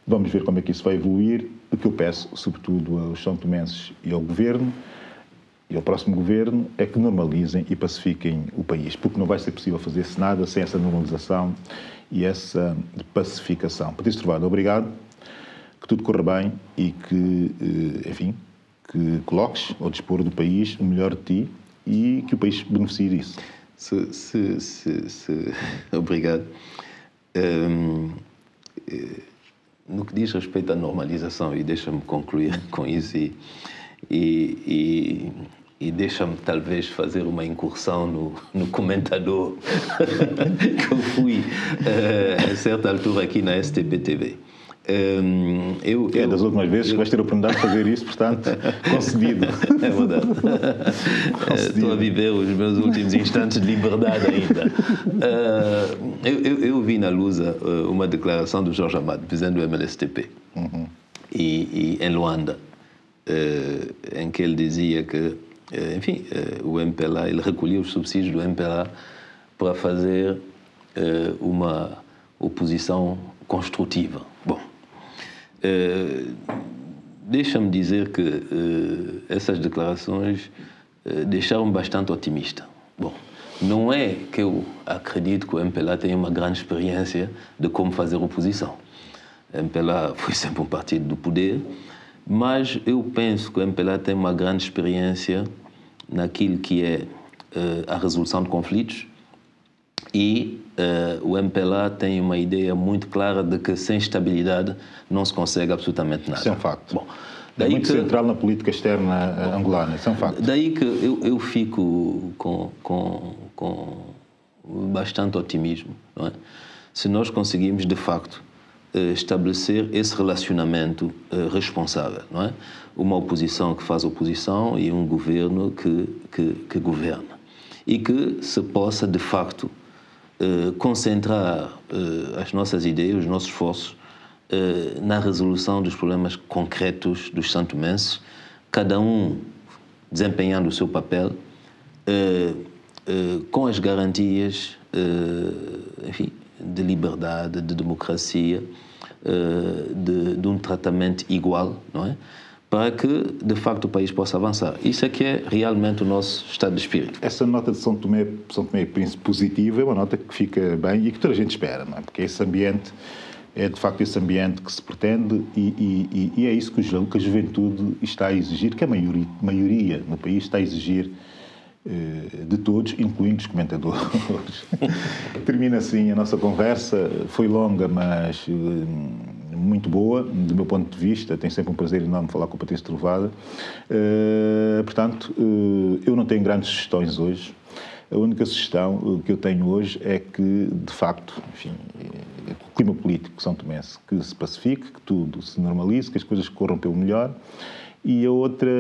Vamos ver como é que isso vai evoluir. O que eu peço, sobretudo aos são-tomenses e ao Governo, e ao próximo Governo, é que normalizem e pacifiquem o país, porque não vai ser possível fazer-se nada sem essa normalização e essa pacificação. Patrício Trovoada, obrigado, que tudo corra bem e que, enfim, que coloques ao dispor do país o melhor de ti e que o país beneficie disso. Obrigado. No que diz respeito à normalização, e deixa-me concluir com isso, e deixa-me talvez fazer uma incursão no comentador que eu fui a certa altura aqui na STP-TV. Das últimas vezes que vais ter a oportunidade de fazer isso, portanto, concedido. É verdade. Estou a viver os meus últimos instantes de liberdade ainda. Eu vi na Lusa uma declaração do Jorge Amado, presidente do MLSTP, e em Luanda, em que ele dizia que, enfim, o MPLA, ele recolhia os subsídios do MPLA para fazer uma oposição construtiva. Bom, deixa-me dizer que essas declarações deixaram-me bastante otimista. Bom, não é que eu acredito que o MPLA tenha uma grande experiência de como fazer oposição. O MPLA foi sempre um partido do poder, mas eu penso que o MPLA tem uma grande experiência naquilo que é a resolução de conflitos, e o MPLA tem uma ideia muito clara de que sem estabilidade não se consegue absolutamente nada. Isso é um facto. Bom, daí é muito central na política externa angolana, isso é um facto. Daí que eu fico com bastante otimismo, não é? Se nós conseguimos, de facto, estabelecer esse relacionamento responsável, não é? Uma oposição que faz oposição e um governo que governa. E que se possa, de facto, concentrar as nossas ideias, os nossos esforços na resolução dos problemas concretos dos santomenses, cada um desempenhando o seu papel, com as garantias, enfim, de liberdade, de democracia, de um tratamento igual, não é? Para que, de facto, o país possa avançar. Isso é que é realmente o nosso estado de espírito. Essa nota de São Tomé e Príncipe positiva é uma nota que fica bem e que toda a gente espera, não é? Porque esse ambiente é, de facto, esse ambiente que se pretende e é isso que a juventude está a exigir, que a maioria no país está a exigir de todos, incluindo os comentadores. Termina assim a nossa conversa. Foi longa, mas muito boa, do meu ponto de vista. Tenho sempre um prazer enorme falar com o Patrício Trovoada. Portanto, eu não tenho grandes sugestões hoje. A única sugestão que eu tenho hoje é que, de facto, enfim, o clima político são tomense que se pacifique, que tudo se normalize, que as coisas corram pelo melhor E a outra,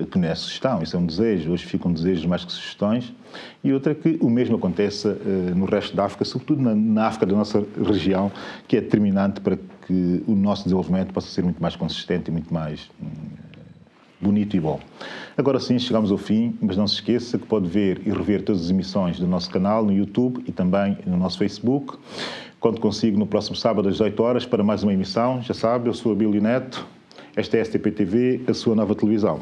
que não é sugestão, isso é um desejo, hoje ficam desejos mais que sugestões, e outra que o mesmo aconteça no resto da África, sobretudo na África da nossa região, que é determinante para que o nosso desenvolvimento possa ser muito mais consistente e muito mais bonito e bom. Agora sim, chegamos ao fim, mas não se esqueça que pode ver e rever todas as emissões do nosso canal no YouTube e também no nosso Facebook. Conto consigo no próximo sábado às 18 horas para mais uma emissão. Já sabe, eu sou Abílio Neto. Esta é a STP TV, a sua nova televisão.